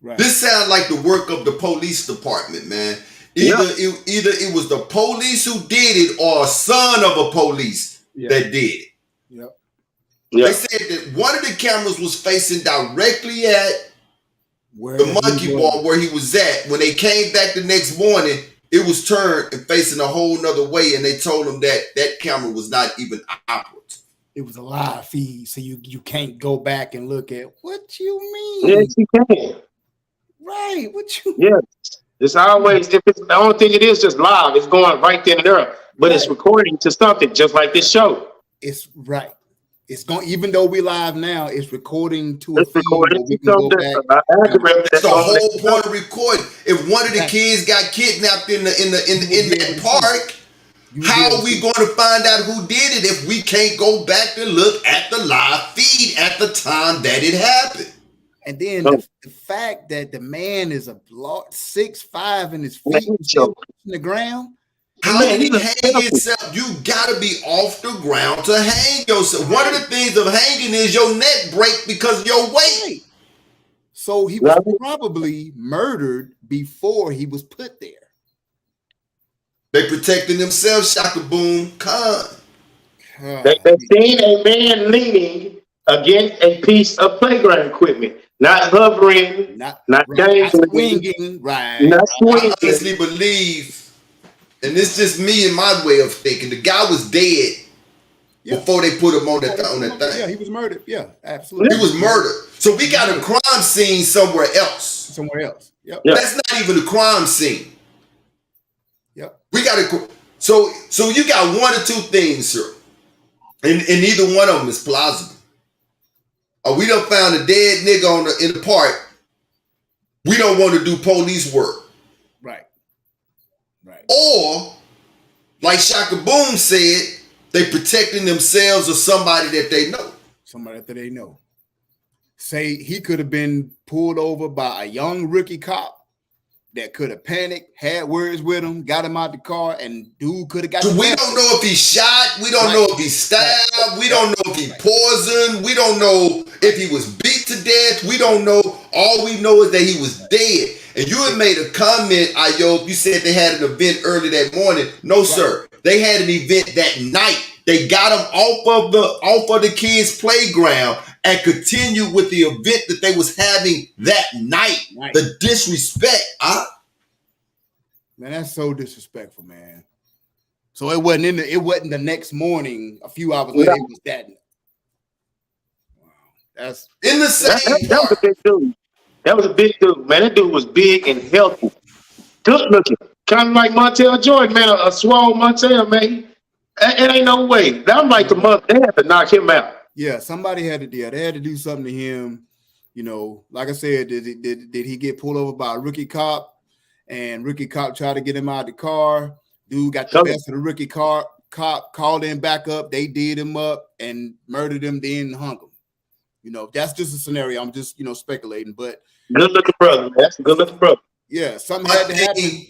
Right. This sounds like the work of the police department, man. Either it was the police who did it or a son of a police that did it. Yep. They said that one of the cameras was facing directly at the monkey bar where he was at. When they came back the next morning, it was turned and facing a whole nother way, and they told him that camera was not even operative. It was a live feed, so you can't go back and look at what you mean. Yes, you can. Right. What you Yes. It's always, if it's the only thing it is just live, it's going right then and there. But it's recording to something just like this show. It's right. It's going, even though we live now, it's recording to a feed. That's the whole point of recording. If one of the kids got kidnapped in that park, how are we going to find out who did it if we can't go back and look at the live feed at the time that it happened? And then the fact that the man is 6'5" and his feet still pushing the ground. How did he hang himself? You gotta be off the ground to hang yourself. One of the things of hanging is your neck break because of your weight. So he was probably murdered before he was put there. They protecting themselves, Shaka Boom Khan. They seen a man leaning against a piece of playground equipment, not hovering, not swinging, right? Not swinging. I honestly believe. And it's just me and my way of thinking. The guy was dead before they put him on that thing. Yeah, he was murdered. Yeah, absolutely. He was murdered. So we got a crime scene somewhere else. Yep. That's not even a crime scene. Yep. We got so you got one or two things, sir. And neither one of them is plausible. We done found a dead nigga in the park. We don't want to do police work. Right. Or, like Shaka Boom said, they protecting themselves or somebody that they know. Somebody that they know. Say he could have been pulled over by a young rookie cop that could have panicked, had words with him, got him out the car, and dude could have got. So we don't know if he shot. We don't know if he stabbed. We don't know if he poisoned. We don't know if he was beat to death. We don't know. All we know is that he was dead. And you had made a comment, Ayob. You said they had an event early that morning. No, sir. They had an event that night. They got him off of the kids' playground and continued with the event that they was having that night. Right. The disrespect, Man, that's so disrespectful, man. So it wasn't the next morning, a few hours later, it was that. Wow. That's in the same that was a big dude. That was a big dude, man. That dude was big and healthy. Good looking. Kind of like Montel Jordan, man. A swole Montel, man. It ain't no way. That was like the month they had to knock him out. Yeah, somebody had to do it. They had to do something to him. You know, like I said, did he get pulled over by a rookie cop? And rookie cop tried to get him out of the car. Dude got the best of the rookie cop, called him back up. They did him up and murdered him, then hung him. You know, that's just a scenario. I'm just, speculating. But good looking brother, man. That's a good looking brother. Yeah, something had to happen.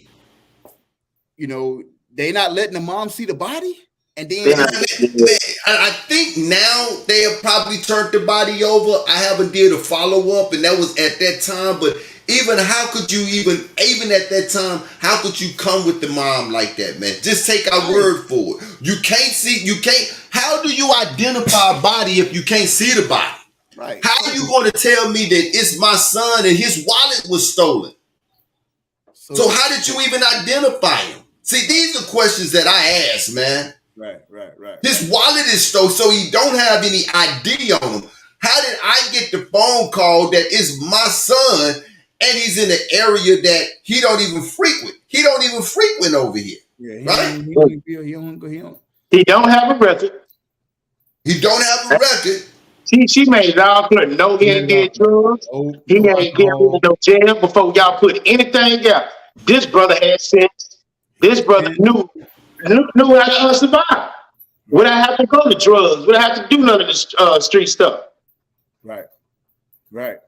You know, they not letting the mom see the body. And then I think now they have probably turned the body over. I haven't did a follow-up, and that was at that time, but Even how could you even at that time, how could you come with the mom like that, man? Just take our word for it. You can't, how do you identify a body if you can't see the body? Right. How are you going to tell me that it's my son and his wallet was stolen? So how did you even identify him? See, these are questions that I ask, man. Right. His wallet is stolen, so he don't have any ID on him. How did I get the phone call that it's my son and he's in an area that he don't even frequent? He don't even frequent over here. Yeah, right? He don't have a record. He don't have a record. She made it all clear. No, he ain't did drugs. He ain't get no jail before y'all put anything out. This brother had sense. This brother knew how to survive. Would I have to go to drugs? Would I have to do none of this street stuff? Right.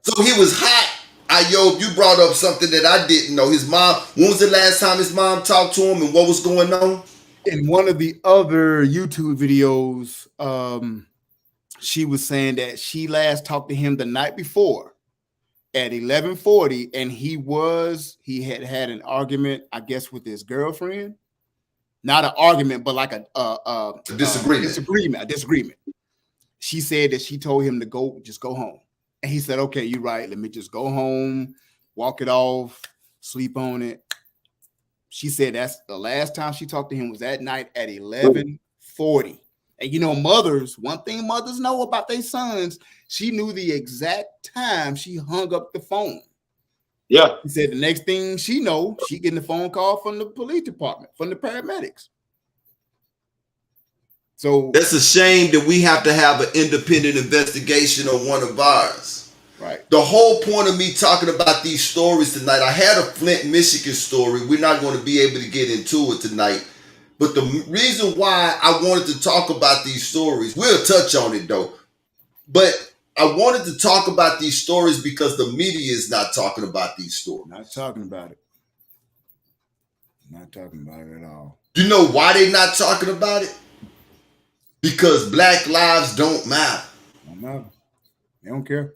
So he was hot. Ayob, you brought up something that I didn't know. His mom, when was the last time his mom talked to him and what was going on? In one of the other YouTube videos, she was saying that she last talked to him the night before at 11:40, and he had an argument, I guess, with his girlfriend. Not an argument, but like a disagreement. She said that she told him to just go home. And he said, okay, you're right. Let me just go home, walk it off, sleep on it. She said that's the last time she talked to him was that night at 11:40. And you know, one thing mothers know about their sons, she knew the exact time she hung up the phone. Yeah. He said the next thing she know, she getting a phone call from the police department, from the paramedics. So that's a shame that we have to have an independent investigation on one of ours. Right. The whole point of me talking about these stories tonight, I had a Flint, Michigan story. We're not going to be able to get into it tonight. But the reason why I wanted to talk about these stories, we'll touch on it though. But I wanted to talk about these stories because the media is not talking about these stories. Not talking about it. Not talking about it at all. You know why they're not talking about it? Because Black lives don't matter. Don't matter. They don't care.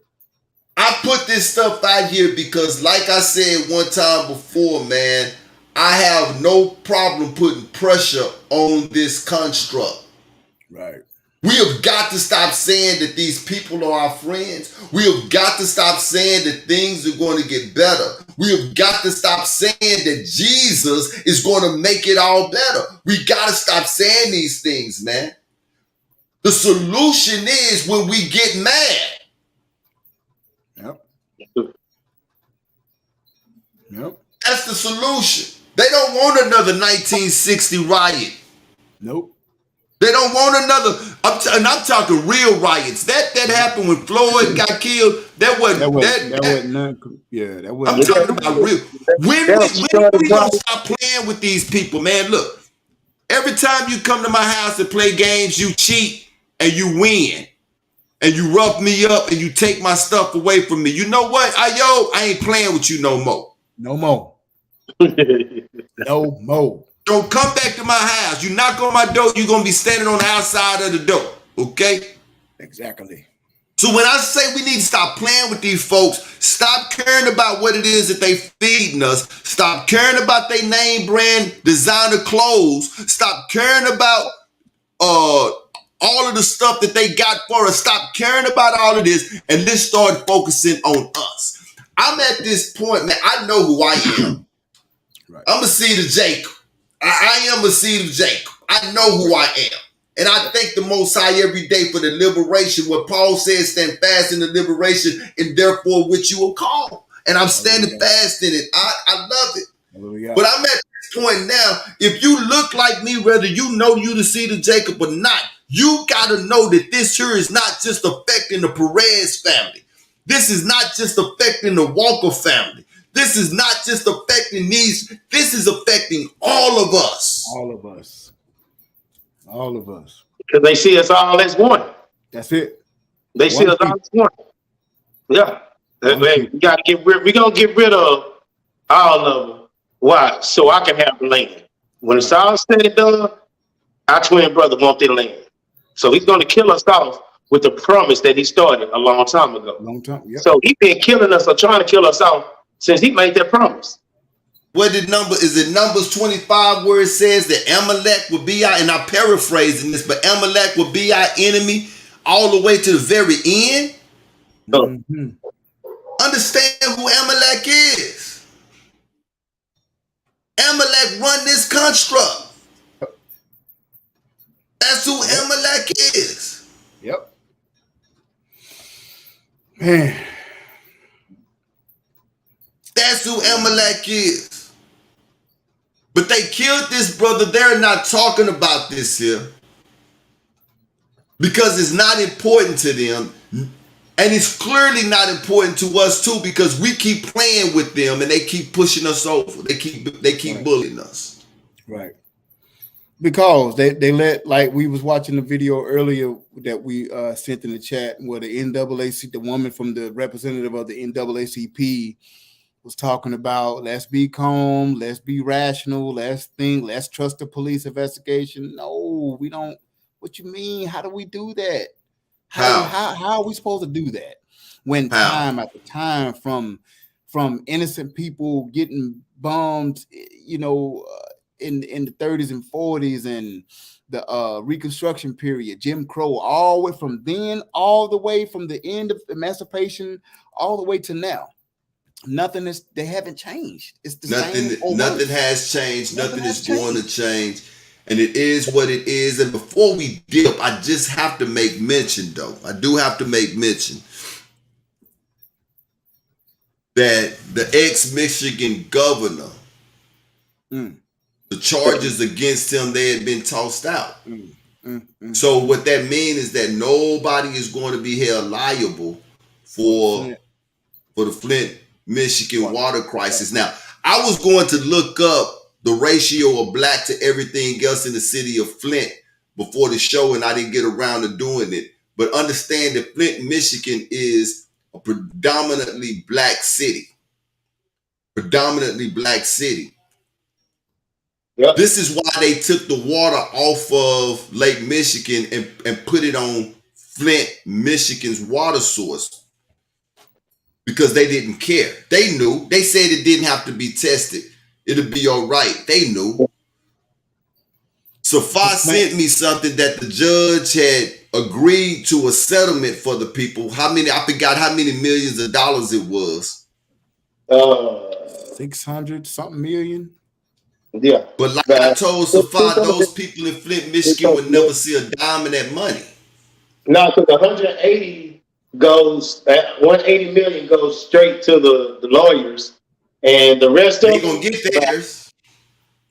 I put this stuff out here because, like I said one time before, man, I have no problem putting pressure on this construct. Right. We have got to stop saying that these people are our friends. We have got to stop saying that things are going to get better. We have got to stop saying that Jesus is going to make it all better. We got to stop saying these things, man. The solution is when we get mad. Yep. That's the solution. They don't want another 1960 riot. Nope. They don't want another. I'm talking real riots. That happened when Floyd got killed. That wasn't none. Yeah, that wasn't. I'm talking about real. When we gonna stop playing with these people, man? Look, every time you come to my house and play games, you cheat and you win. And you rough me up and you take my stuff away from me. You know what? I ain't playing with you no more. No more. No more. Don't come back to my house. You knock on my door, you're going to be standing on the outside of the door. Okay? Exactly. So when I say we need to stop playing with these folks, stop caring about what it is that they feeding us. Stop caring about their name brand designer clothes. Stop caring about all of the stuff that they got for us. Stop caring about all of this and let's start focusing on us. I'm at this point, man. I know who I am. Right. I'm a seed of Jacob. I am a seed of Jacob. I know who I am. And I thank the Most High every day for the liberation. What Paul says, stand fast in the liberation and therefore which you will call. And I'm standing fast in it. I love it. But I'm at this point now. If you look like me, whether you know you the seed of Jacob or not, you got to know that this here is not just affecting the Perez family. This is not just affecting the Walker family. This is not just affecting these. This is affecting all of us. All of us. All of us. Because they see us all as one. That's it. They see us all as one. Yeah. We got to get rid. We're going to get rid of all of them. Why? So I can have the land. When it's all said and done, our twin brother wants their land. So he's going to kill us off with the promise that he started a long time ago. Long time, yeah. So he's been killing us or trying to kill us off since he made that promise. What the number is it? Numbers 25 where it says that Amalek will be our, and I'm paraphrasing this, but Amalek will be our enemy all the way to the very end. Mm-hmm. Understand who Amalek is. Amalek run this construct. That's who Amalek is. Yep. Man. That's who Amalek is. But they killed this brother. They're not talking about this here because it's not important to them. And it's clearly not important to us too because we keep playing with them and they keep pushing us over. They keep bullying us. Right. Because they let, like we was watching the video earlier that we sent in the chat where the NAACP, the woman from the representative of the NAACP was talking about let's be calm, let's be rational, let's trust the police investigation. No, we don't. What you mean? How do we do that? How are we supposed to do that when time after time from innocent people getting bombed, in the 30s and 40s and the Reconstruction period, Jim Crow, all the way from then, all the way from the end of emancipation, all the way to now. They haven't changed. It's the same. Nothing has changed. Nothing is going to change. And it is what it is. And before we dip, I just have to make mention, though. I do have to make mention that the ex-Michigan governor, the charges against him, they had been tossed out. So what that means is that nobody is going to be held liable for the Flint, Michigan water crisis. Now, I was going to look up the ratio of black to everything else in the city of Flint before the show, and I didn't get around to doing it. But understand that Flint, Michigan is a predominantly black city. Predominantly black city. Yep. This is why they took the water off of Lake Michigan and put it on Flint, Michigan's water source. Because they didn't care. They knew. They said it didn't have to be tested. It'll be all right. They knew. Safa sent me something that the judge had agreed to a settlement for the people. I forgot how many millions of dollars it was. 600 something million. Yeah. But like I told Safa, those people in Flint, Michigan would never see a dime of that money. No, because 180 million goes straight to the lawyers. And the rest of they gonna get theirs,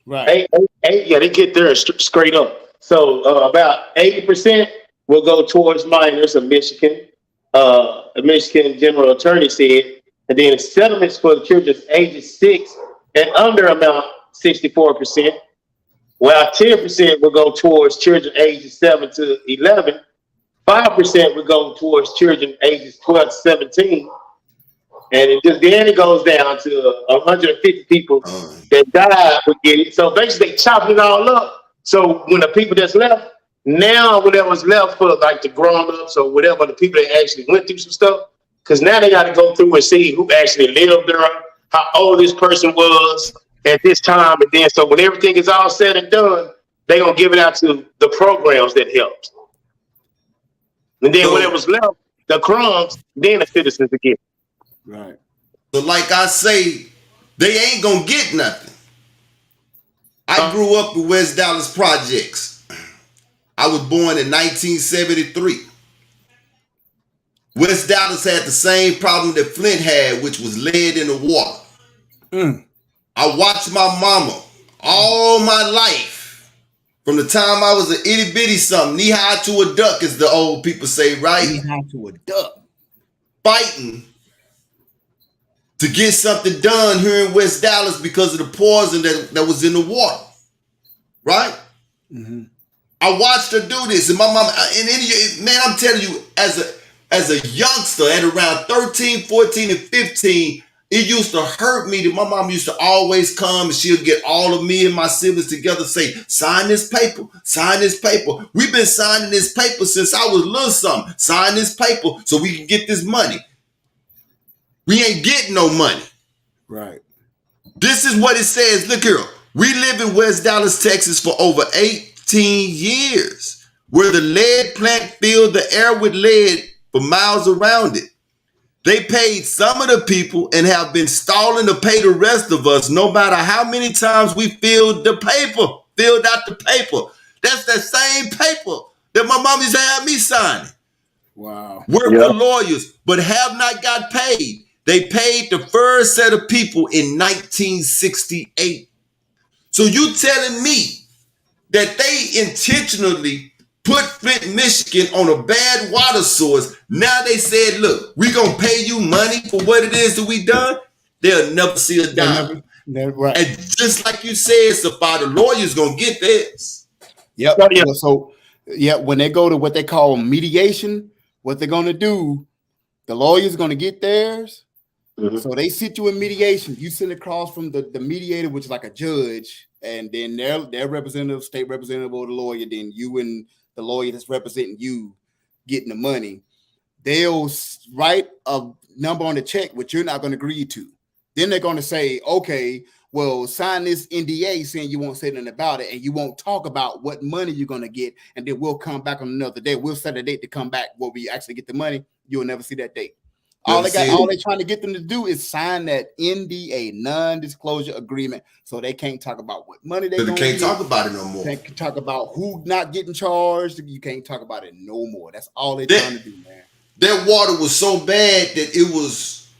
right? They get theirs straight up. So about 80% will go towards minors of Michigan. The Michigan General Attorney said, and then settlements for the children ages 6 and under amount 64%, while 10% will go towards children ages 7 to 11. 5% will go towards children ages 12 to 17. And then it goes down to 150 people that died would get it. So basically, they chopped it all up. So when the people that's left, now whatever's left for like the grown-ups or whatever, the people that actually went through some stuff, because now they got to go through and see who actually lived there, how old this person was at this time. And then so when everything is all said and done, they're going to give it out to the programs that helped. And then whatever's left, the crumbs, then the citizens again. Right. So like I say, they ain't gonna get nothing. I grew up in West Dallas Projects. I was born in 1973. West Dallas had the same problem that Flint had, which was lead in the water. I watched my mama all my life. From the time I was an itty bitty something, knee high to a duck, as the old people say, right? Knee high to a duck. Fighting to get something done here in West Dallas because of the poison that was in the water, right? Mm-hmm. I watched her do this, and my mom, man, I'm telling you, as a youngster at around 13, 14, and 15, it used to hurt me that my mom used to always come and she'll get all of me and my siblings together, say, sign this paper, sign this paper. We've been signing this paper since I was little something. Sign this paper so we can get this money. We ain't getting no money. Right. This is what it says. Look here. We live in West Dallas, Texas for over 18 years, where the lead plant filled the air with lead for miles around it. They paid some of the people and have been stalling to pay the rest of us, no matter how many times we filled out the paper. That's that same paper that my mom used to have me signing. Wow. Work for lawyers, but have not got paid. They paid the first set of people in 1968. So you telling me that they intentionally put Flint, Michigan on a bad water source. Now they said, look, we're going to pay you money for what it is that we done. They'll never see a dime. Right. And just like you said, Safa, the lawyer's going to get theirs. Yep. So, when they go to what they call mediation, what they're going to do, the lawyer's going to get theirs. Mm-hmm. So they sit you in mediation. You sit across from the mediator, which is like a judge, and then their representative, state representative, or the lawyer. Then you and the lawyer that's representing you getting the money. They'll write a number on the check, which you're not going to agree to. Then they're going to say, okay, well, sign this NDA saying you won't say anything about it, and you won't talk about what money you're going to get, and then we'll come back on another day. We'll set a date to come back where we actually get the money. You'll never see that date. All they're trying to get them to do is sign that NDA, non-disclosure agreement, so they can't talk about what money they can't talk about it no more. They can talk about who not getting charged. You can't talk about it no more. That's all they're trying to do, man. That water was so bad that it was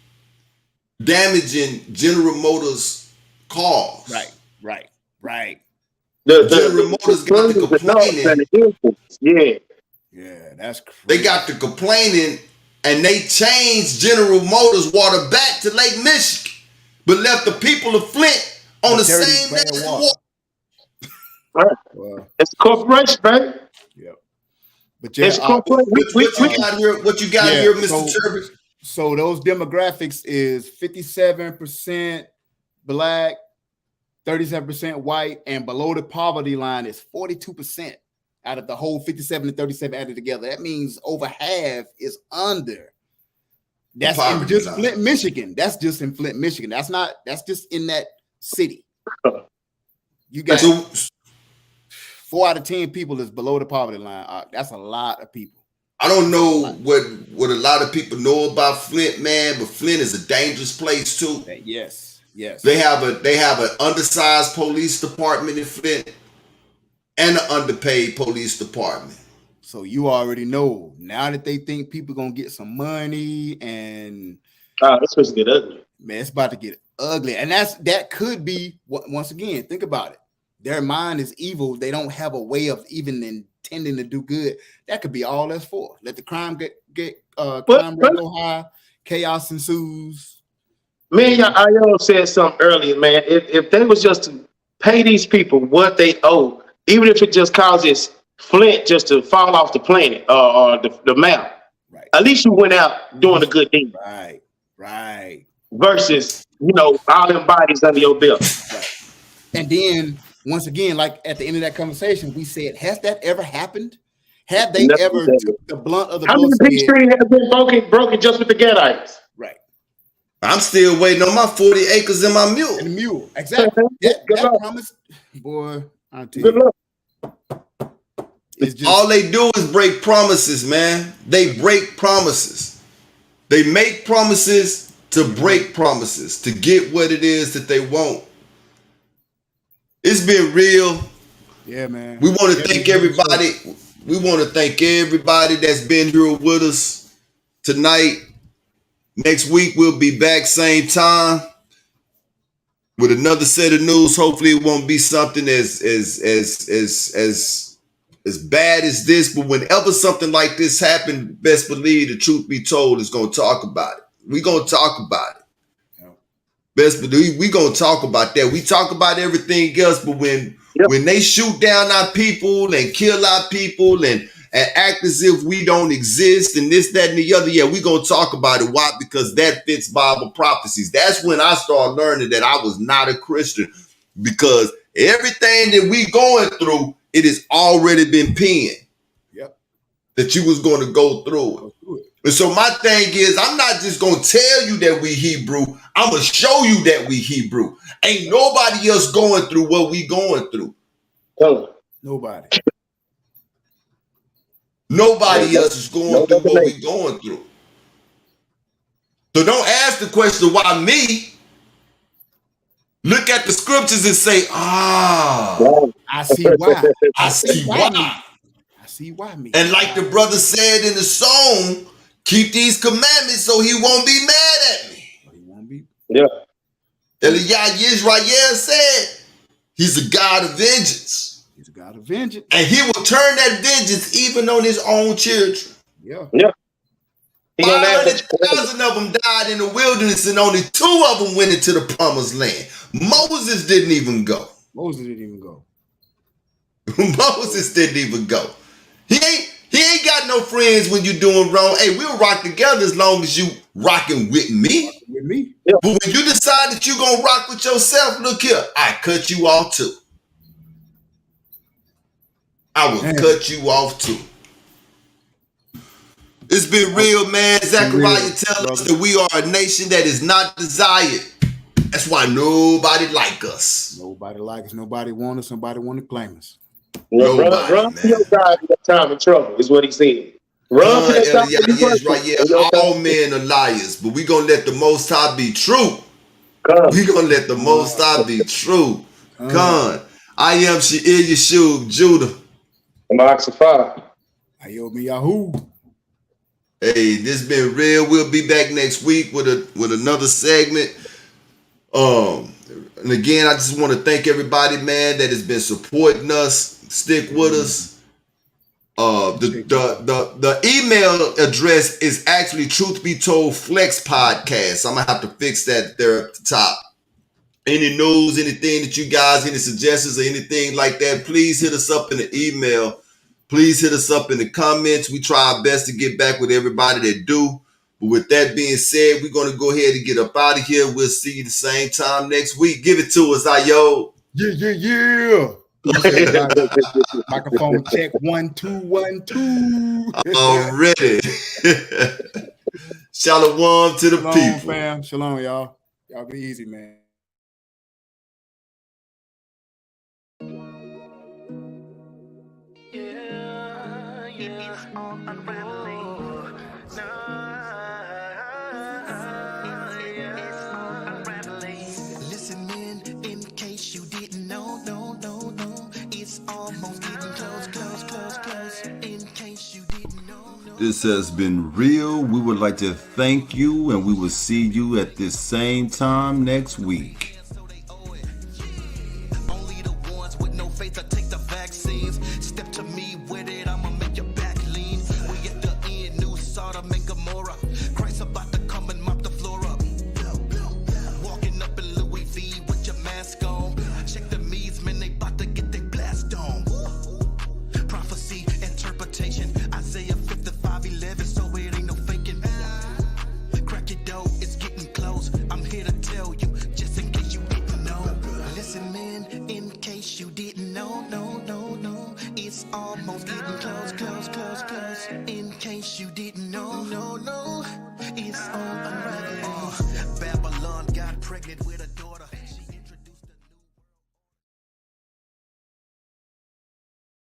damaging General Motors cars. Right. General Motors got to complaining. Yeah, that's crazy. They got to complaining. And they changed General Motors water back to Lake Michigan, but left the people of Flint on the same water. Wow. It's a corporation, man. Yep. But it's what you got here, Mr. Turbis? So those demographics is 57% black, 37% white, and below the poverty line is 42%. Out of the whole 57 and 37 added together, that means over half is under. That's in just Flint, Michigan. That's just in Flint, Michigan. That's just in that city. You got 4 out of 10 people is below the poverty line. That's a lot of people. I don't know what a lot of people know about Flint, man, but Flint is a dangerous place too. Yes. They have an undersized police department in Flint. And an underpaid police department. So you already know now that they think people gonna get some money, and it's supposed to get ugly. Man, it's about to get ugly, and that could be once again. Think about it. Their mind is evil. They don't have a way of even intending to do good. That could be all that's for. Let the crime crime rate go high. Chaos ensues. Man, I said something earlier, man. If they was just to pay these people what they owe. Even if it just causes Flint just to fall off the planet or the map, right. At least you went out doing a good deed. Right. Versus, all them bodies under your belt. Right. And then, once again, like at the end of that conversation, we said, has that ever happened? Have they ever took the blunt of the How many big street has been broken just with the Gadites? Right. I'm still waiting on my 40 acres and my mule. And the mule, exactly. That promise, boy. I'll tell you. All they do is break promises, man. They break promises. They make promises to break promises to get what it is that they want. It's been real. Yeah, man. We want to thank everybody. We want to thank everybody that's been here with us tonight. Next week we'll be back same time with another set of news. Hopefully it won't be something as bad as this, but whenever something like this happens, best believe the truth be told is going to talk about it. We're going to talk about it. Yeah. Best believe we're going to talk about that. We talk about everything else, but when they shoot down our people and kill our people and act as if we don't exist and this, that, and the other, we're going to talk about it. Why? Because that fits Bible prophecies. That's when I started learning that I was not a Christian, because everything that we going through, it has already been penned. Yep. That you was going to go through it. And so my thing is, I'm not just going to tell you that we Hebrew. I'm going to show you that we Hebrew. Ain't nobody else going through what we going through. Nobody. Nobody else is going through what we going through. So don't ask the question, why me? Look at the scriptures and say, I see why. I see why. I see why me. And like the brother said in the song, keep these commandments so he won't be mad at me. He won't be. Yeah. Eliyah Yisrael said, he's a God of vengeance. He's a God of vengeance. And he will turn that vengeance even on his own children. Yeah. 500,000 of them died in the wilderness and only 2 of them went into the promised land. Moses didn't even go. Moses didn't even go. Moses didn't even go. He ain't got no friends when you doing wrong. Hey, we'll rock together as long as you rocking with me. With me. Yeah. But when you decide that you gonna rock with yourself, look here, I cut you off too. I will cut you off too. It's been real, man. Zechariah tells us that we are a nation that is not desired. That's why nobody like us. Nobody like us. Nobody want us. Nobody want to claim us. Run to your God in your time of trouble is what he said. Run to your God in your trouble. All men are liars, but we gonna let the Most High be true. We gonna let the Most High be true. Con, I am She'ir Yeshub Judah. I'm Oxify. Ayomi Yahoo. Hey, this been real. We'll be back next week with another segment. And again, I just want to thank everybody, man, that has been supporting us. Stick with us. The email address is actually Truth Be Told Flex Podcast. I'm gonna have to fix that there at the top. Any news, anything that you guys, any suggestions or anything like that, please hit us up in the email. Please hit us up in the comments. We try our best to get back with everybody that do. But with that being said, we're going to go ahead and get up out of here. We'll see you the same time next week. Give it to us, Ayo. Yeah. Microphone check 1 2 1 2. Already. Shalom to the people. Fam. Shalom, y'all. Y'all be easy, man. It's all unraveling. It's all unraveling. Listen, man, in case you didn't know, no. It's almost getting close. In case you didn't know. This has been real. We would like to thank you, and we will see you at this same time next week. Only the ones with no faith that take the vaccines. Step to me with it, I'ma make your back lean. We at the end, new Sodom and Gomorrah. Christ about to come and mop the floor up. Walking up in Louis V with your mask on. Check the me's, man, they about to get their blast on. Prophecy, interpretation, Isaiah 55:11, so it ain't no faking. Crack your dough, it's getting close. I'm here to tell you, just in case you didn't know. Listen, man, in case you didn't know, no. It's almost getting close. In case you didn't know, no. It's all unraveling. Babylon got pregnant with a